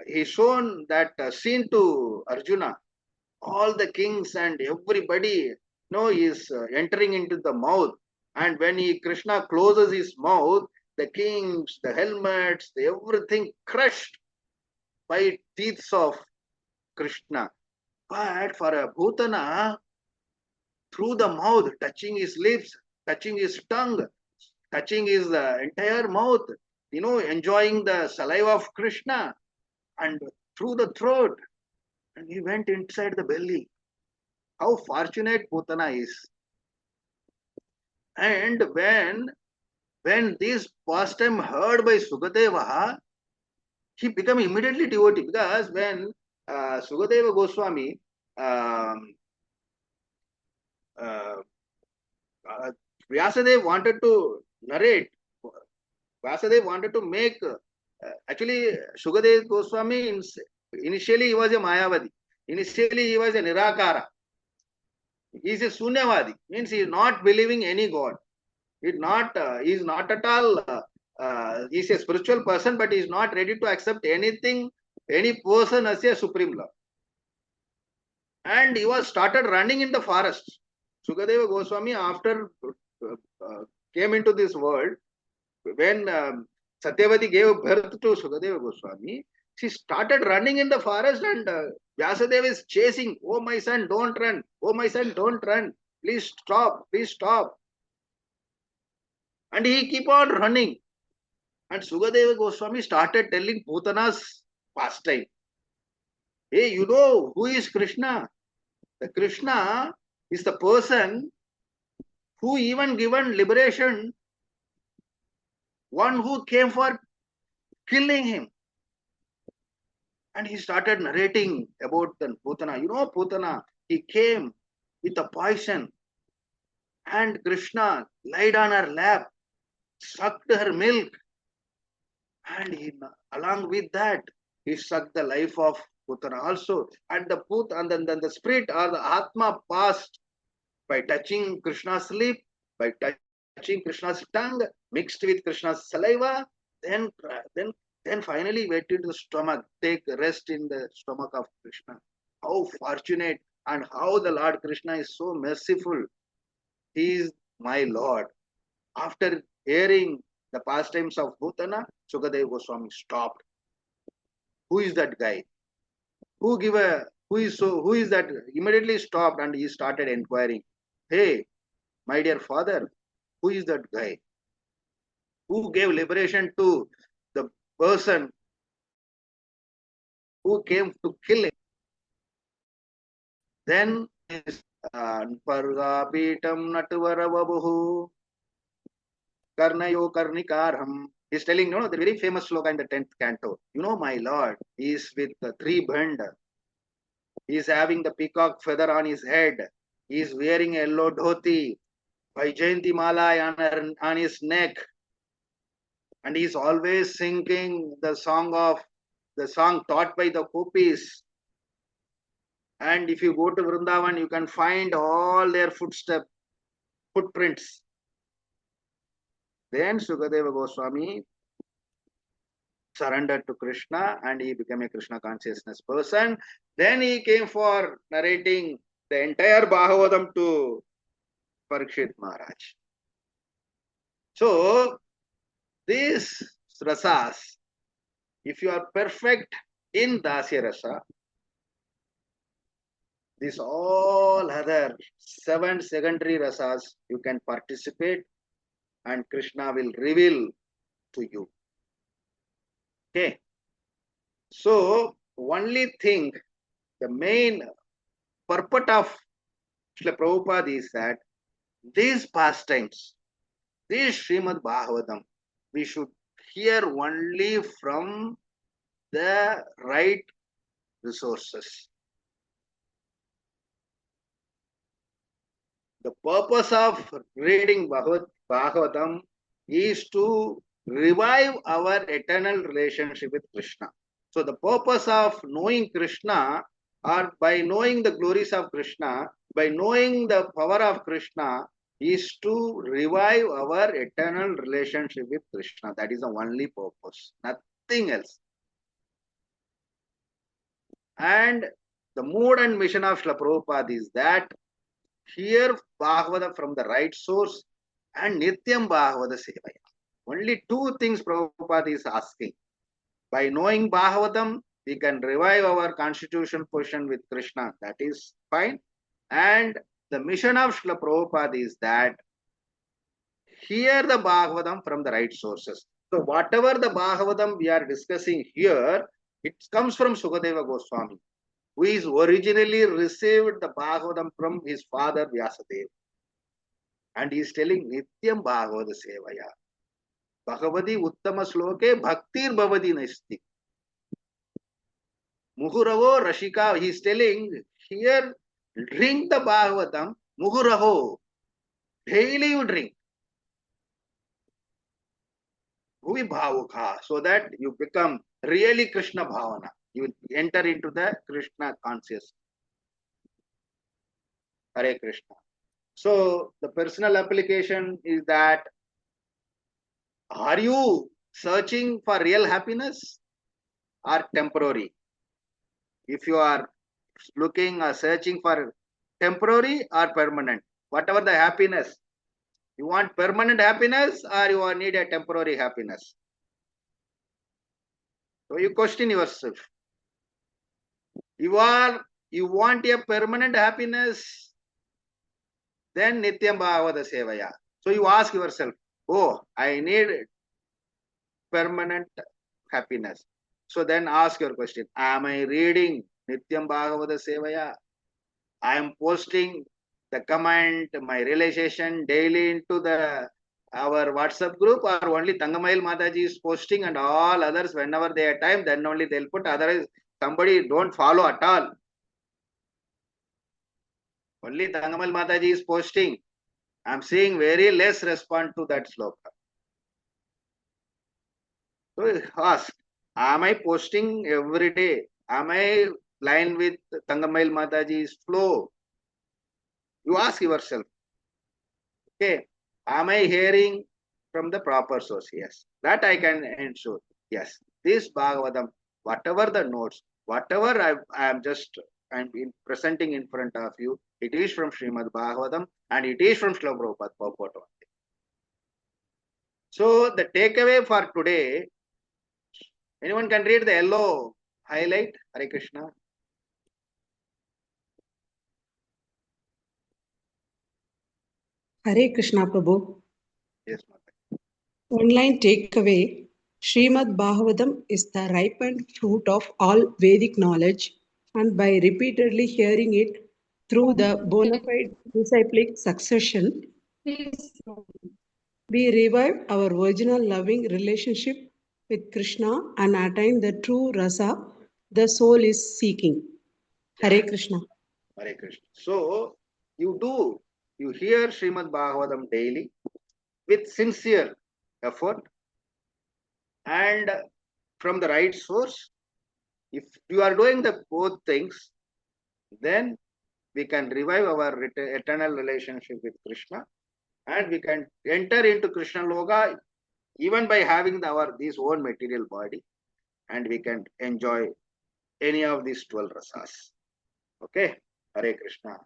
Speaker 1: He shown that scene to Arjuna. All the kings and everybody is entering into the mouth. And when Krishna closes his mouth, the kings, the helmets, everything crushed by teeth of Krishna. But for a Bhutana, through the mouth, touching his lips, touching his tongue, touching his entire mouth, enjoying the saliva of Krishna, and through the throat, and he went inside the belly. How fortunate Putana is. And when this pastime heard by Sukadeva, he became immediately devotee, because when Sukadeva Goswami Vyasadeva wanted to narrate, Vyasadeva wanted to make, actually Sukadeva Goswami, initially he was a Mayavadi, initially he was a Nirakara. He is a Sunyavadi, means he is not believing any God. He is not at all, he is a spiritual person, but he is not ready to accept anything, any person as a supreme lord. And he was started running in the forest. Sukadeva Goswami, after came into this world, when Satyavati gave birth to Sukadeva Goswami, she started running in the forest, and Vyasadeva is chasing. Oh my son, don't run. Oh my son, don't run. Please stop. Please stop. And he keep on running. And Sukadeva Goswami started telling Putana's pastime. Hey, you know who is Krishna? The Krishna is the person who even given liberation one who came for killing him. And he started narrating about the Putana. You know, Putana, he came with a poison, and Krishna lied on her lap, sucked her milk, and along with that, he sucked the life of Putana also. And then the spirit or the Atma passed by touching Krishna's lip, by touching Krishna's tongue, mixed with Krishna's saliva, then finally went into the stomach, take rest in the stomach of Krishna. How fortunate, and how the Lord Krishna is so merciful. He is my Lord. After hearing the pastimes of Bhutana, Sukadeva Goswami stopped. Who is that guy? Who is that? Immediately stopped, and he started inquiring. Hey, my dear father, who is that guy? Who gave liberation to the person who came to kill him? Then Pargapitam Natvaravabuhu Karnayo Karnikaram. He's telling, the very famous sloka in the 10th canto. You know, my Lord, he is with the 3 band. He is having the peacock feather on his head. He is wearing a yellow dhoti, Vaijayanti Mala on his neck. And he is always singing the song taught by the gopis. And if you go to Vrindavan, you can find all their footprints. Then Sukadeva Goswami surrendered to Krishna, and he became a Krishna consciousness person. Then he came for narrating the entire Bhagavatam to Parikshit Maharaj. So, these rasas, if you are perfect in Dasya Rasa, these all other 7 secondary rasas you can participate, and Krishna will reveal to you. Okay. So, only thing, the main purport of Srila Prabhupada is that these pastimes, this Srimad Bhagavatam, we should hear only from the right resources. The purpose of reading Bhagavatam is to revive our eternal relationship with Krishna. So the purpose of knowing Krishna, or by knowing the glories of Krishna, by knowing the power of Krishna, is to revive our eternal relationship with Krishna. That is the only purpose, nothing else. And the mood and mission of Srila Prabhupada is that hear Bhagavata from the right source and Nityam Bhagavata Sevaya. Only 2 things Prabhupada is asking. By knowing Bhagavatam, we can revive our constitutional position with Krishna. That is fine. And the mission of Srila Prabhupada is that hear the Bhagavatam from the right sources. So whatever the Bhagavatam we are discussing here, it comes from Sukadeva Goswami, who is originally received the Bhagavatam from his father Vyasadeva. And he is telling Nityam Bhagavata Sevaya. Bhagavati Uttama Sloke Bhaktir Bhavati Nasti. Muhuravo Rashika, he is telling here, drink the Bhagavatam, Muhuravo. Daily you drink. Bhuvi Bhavuka, so that you become really Krishna Bhavana. You will enter into the Krishna consciousness. Hare Krishna. So the personal application is that, are you searching for real happiness or temporary? If you are looking or searching for temporary or permanent, whatever the happiness, you want permanent happiness or you need a temporary happiness? So you question yourself. You want a permanent happiness, then Nityam Bhagavata Sevaya. So you ask yourself, oh, I need permanent happiness. So then ask your question, am I reading Nityam Bhagavata Sevaya? I am posting the comment, my realization daily into the our WhatsApp group, or only Tangamail Mataji is posting, and all others, whenever they have time, then only they'll put. Otherwise, somebody don't follow at all. Only Tangamail Mataji is posting. I'm seeing very less response to that sloka. So ask, am I posting every day? Am I line with Tangamail Mataji's flow? You ask yourself. Okay. Am I hearing from the proper source? Yes. That I can ensure. Yes. This Bhagavatam, whatever the notes, whatever I'm presenting in front of you, it is from Srimad Bhagavatam and it is from Srila Prabhupada purport. So the takeaway for today, anyone can read the yellow highlight? Hare Krishna.
Speaker 5: Hare Krishna Prabhu.
Speaker 1: Yes, Mata.
Speaker 5: One-line takeaway: Srimad Bhagavatam is the ripened fruit of all Vedic knowledge, and by repeatedly hearing it through the bona fide disciplic succession, we revive our original loving relationship with Krishna and attain the true rasa the soul is seeking. Hare Krishna.
Speaker 1: Hare Krishna. So you hear Srimad Bhagavatam daily with sincere effort and from the right source. If you are doing the both things, then we can revive our eternal relationship with Krishna, and we can enter into Krishna Loka even by having this own material body, and we can enjoy any of these 12 rasas. Okay, Hare Krishna.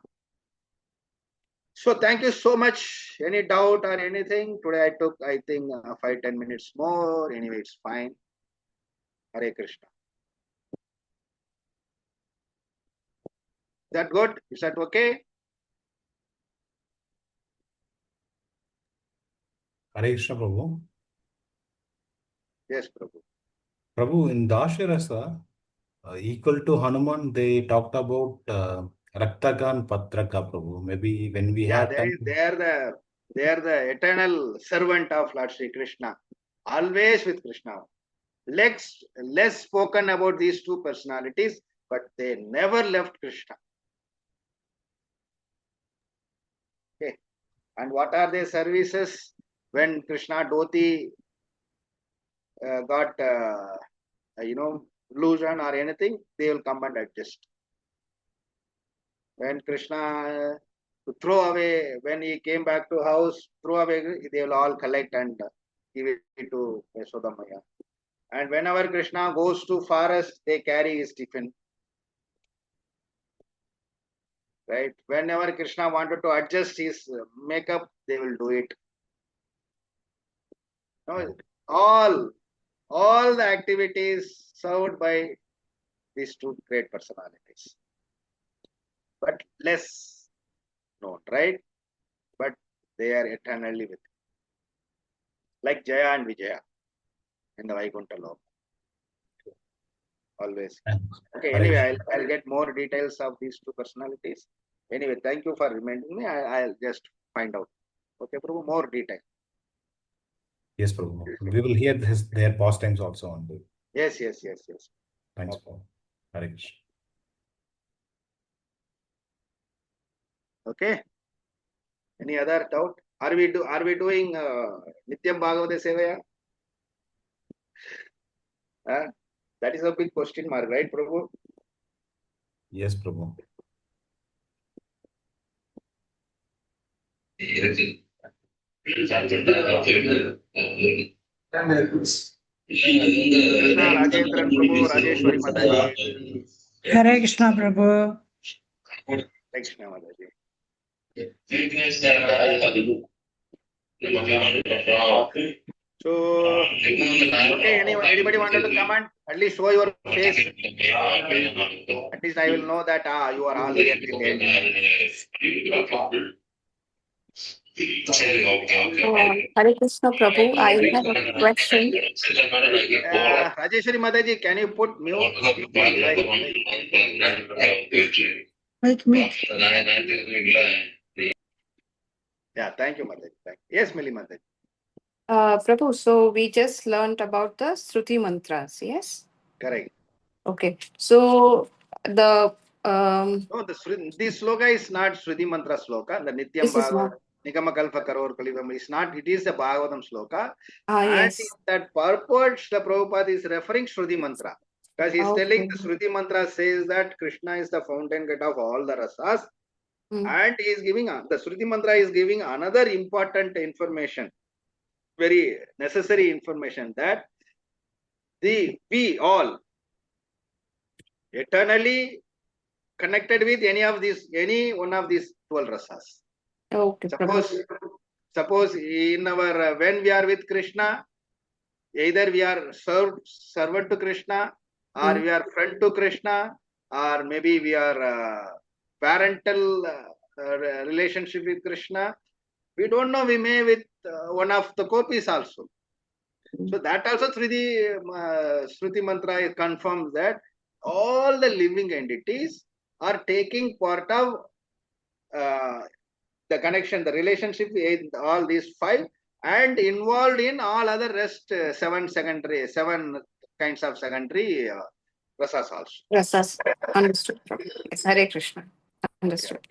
Speaker 1: So thank you so much. Any doubt or anything? Today I took, I think, 5-10 minutes more. Anyway, it's fine. Hare Krishna. Is that good? Is that okay?
Speaker 2: Hare Krishna, Prabhu.
Speaker 1: Yes, Prabhu.
Speaker 2: Prabhu, in Dasharasa, equal to Hanuman, they talked about Raktagan Patraka, Prabhu. Maybe when we have time.
Speaker 1: They are the eternal servant of Lord Sri Krishna. Always with Krishna. Less spoken about these two personalities, but they never left Krishna. Okay. And what are their services? When Krishna Dhoti got illusion or anything, they will come and adjust. When Krishna throw away, when he came back to house, throw away, they will all collect and give it to Yasodamaya. And whenever Krishna goes to forest, they carry his tiffin. Right? Whenever Krishna wanted to adjust his makeup, they will do it. No, all the activities served by these two great personalities, but less known, right? But they are eternally with him. Like Jaya and Vijaya in the Vaikuntha Loka. Always. Okay, anyway, I'll get more details of these two personalities. Anyway, thank you for reminding me. I'll just find out. Okay, Prabhu, more detail.
Speaker 2: Yes, Prabhu. We will hear their pastimes also on the.
Speaker 1: Yes.
Speaker 2: Thanks, Prabhu. Hare Krishna.
Speaker 1: Okay. Any other doubt? Are we doing Nityam Bhagavata Sevaya? That is a big question mark, right, Prabhu?
Speaker 2: Yes, Prabhu.
Speaker 1: Krishna Rajendran Prabhu, Rajeshwari Mataji.
Speaker 9: Hare Krishna Prabhu.
Speaker 1: Krishna Mataji. So, okay, anybody wanted to comment? At least show your face. At least I will know that you are all here till the end.
Speaker 7: Hare Krishna Prabhu, I have a question.
Speaker 1: Rajeshwari Mataji, can you put mute?
Speaker 9: Like me.
Speaker 1: Yeah, thank you, Mataji. Yes, Mili Mataji.
Speaker 7: Prabhu, so we just learned about the Shruti mantras, yes?
Speaker 1: Correct.
Speaker 7: Okay. So the
Speaker 1: No, this sloka is not Shruti Mantra sloka. The Nityam
Speaker 7: this is
Speaker 1: Bhagavad,
Speaker 7: not.
Speaker 1: Nikama Kalpa Karor Kalivam is not. It is the Bhagavatam sloka. And
Speaker 7: Yes.
Speaker 1: in that purport, the Prabhupada is referring Shruti Mantra. Because he is telling the Shruti Mantra says that Krishna is the fountain gate of all the rasas. And he is giving, the Shruti Mantra is giving another important information, very necessary information, that we all eternally connected with any one of these 12 rasas.
Speaker 7: Okay,
Speaker 1: Suppose in our when we are with Krishna, either we are servant to Krishna, or we are friend to Krishna, or maybe we are parental relationship with Krishna. We don't know. We may with one of the copies also. So that also through the Shruti Mantra confirms that all the living entities are taking part of the connection, the relationship in all these 5, and involved in all other rest 7 kinds of secondary rasas also.
Speaker 7: Rasas. Understood. Yes, Hare Krishna. Understood.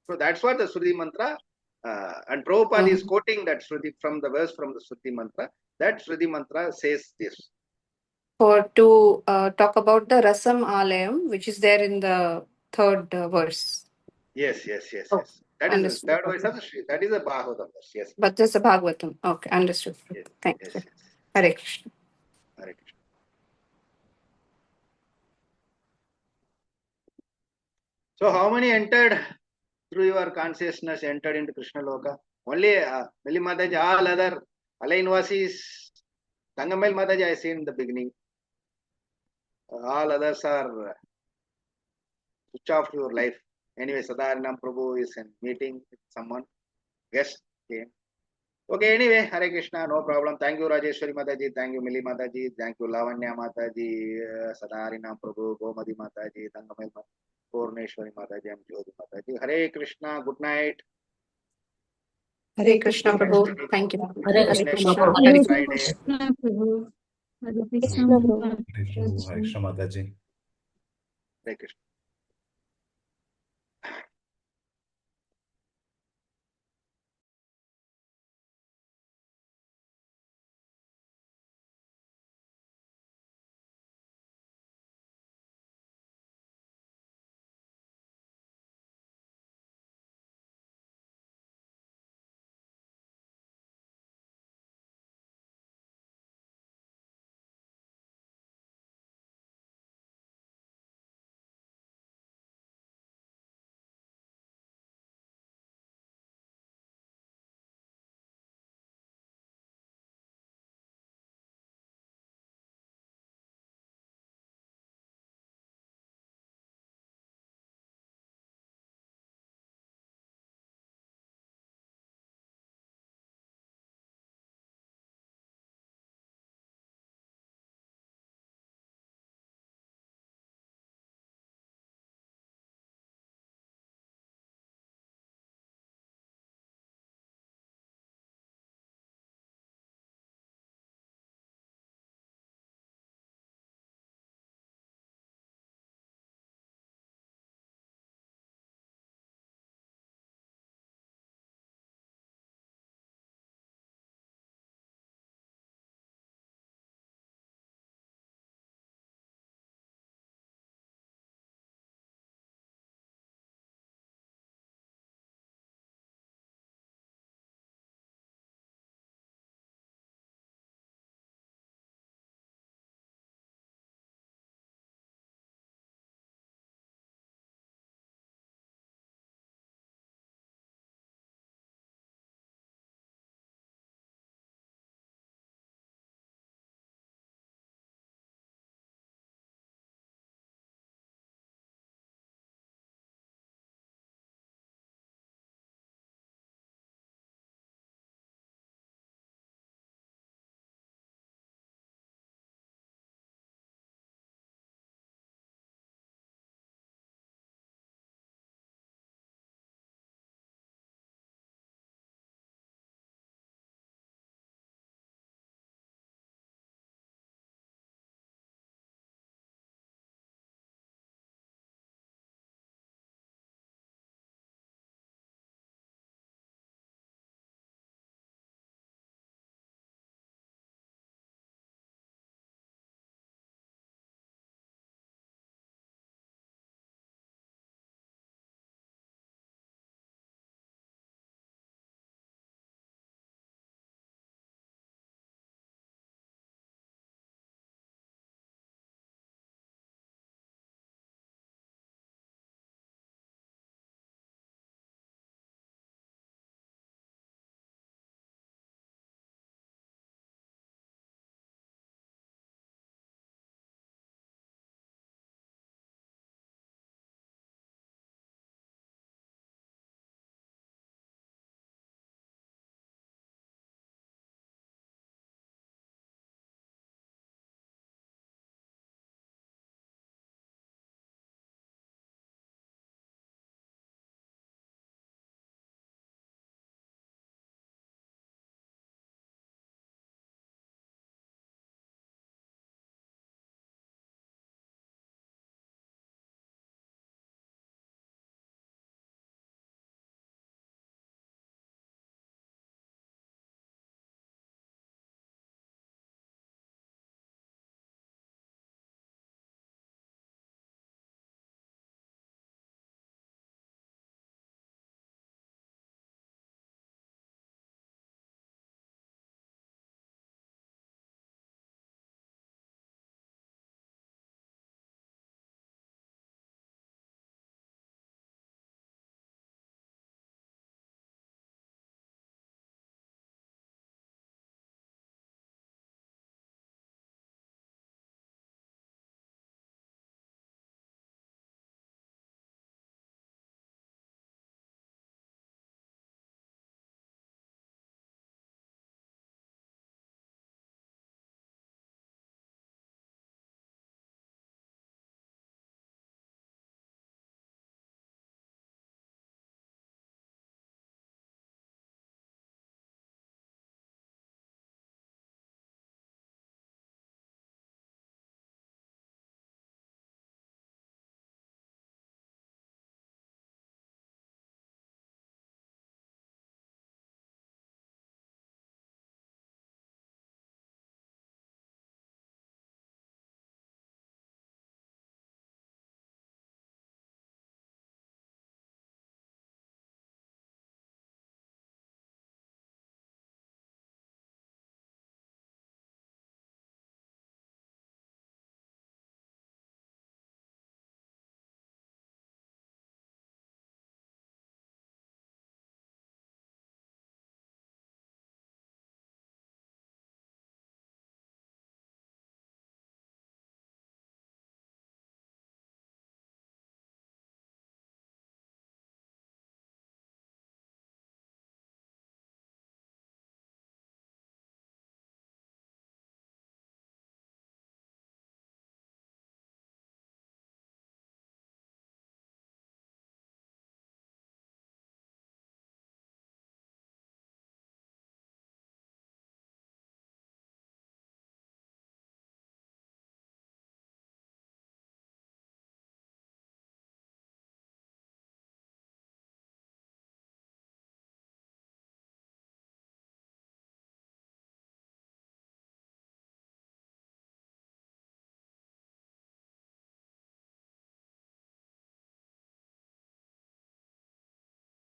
Speaker 1: So that's what the Shruti Mantra, and Prabhupada is quoting that Shruti from the verse from the Shruti Mantra. That Shruti Mantra says this.
Speaker 7: To talk about the Rasam Alayam, which is there in the 3rd verse.
Speaker 1: Yes. That is the 3rd verse of the Shri. That is the Bhagavatam verse. Yes.
Speaker 7: But there's a Bhagavatam. Okay, understood.
Speaker 1: Yes,
Speaker 7: Thanks.
Speaker 1: yes.
Speaker 7: Hare Krishna.
Speaker 1: Hare Krishna. So how many entered through your consciousness, entered into Krishna Loka? Only Mili Mataji, all other Alainvasis, Tangamel Mataji I seen in the beginning. All others are switch off to your life. Anyway, Sadarinam Prabhu is in meeting with someone. Guest came. Okay, anyway, Hare Krishna, no problem. Thank you, Rajeshwari Mataji. Thank you, Mili Mataji. Thank you, Lavanya Mataji, Sadarinam Prabhu, Gomadi Mataji, Tangamel Mataji, Purneshwari Mataji, and Jyoti Mataji. Hare Krishna, good night.
Speaker 7: Hare Krishna Prabhu. Thank you.
Speaker 3: Hare
Speaker 1: Next
Speaker 3: Krishna
Speaker 1: Friday.
Speaker 4: Hare Krishna Prabhu. Hare Krishna
Speaker 8: Krishna Prabhu.
Speaker 4: Prabhu.
Speaker 2: Hare Krishna Mataji.
Speaker 1: Hare Krishna.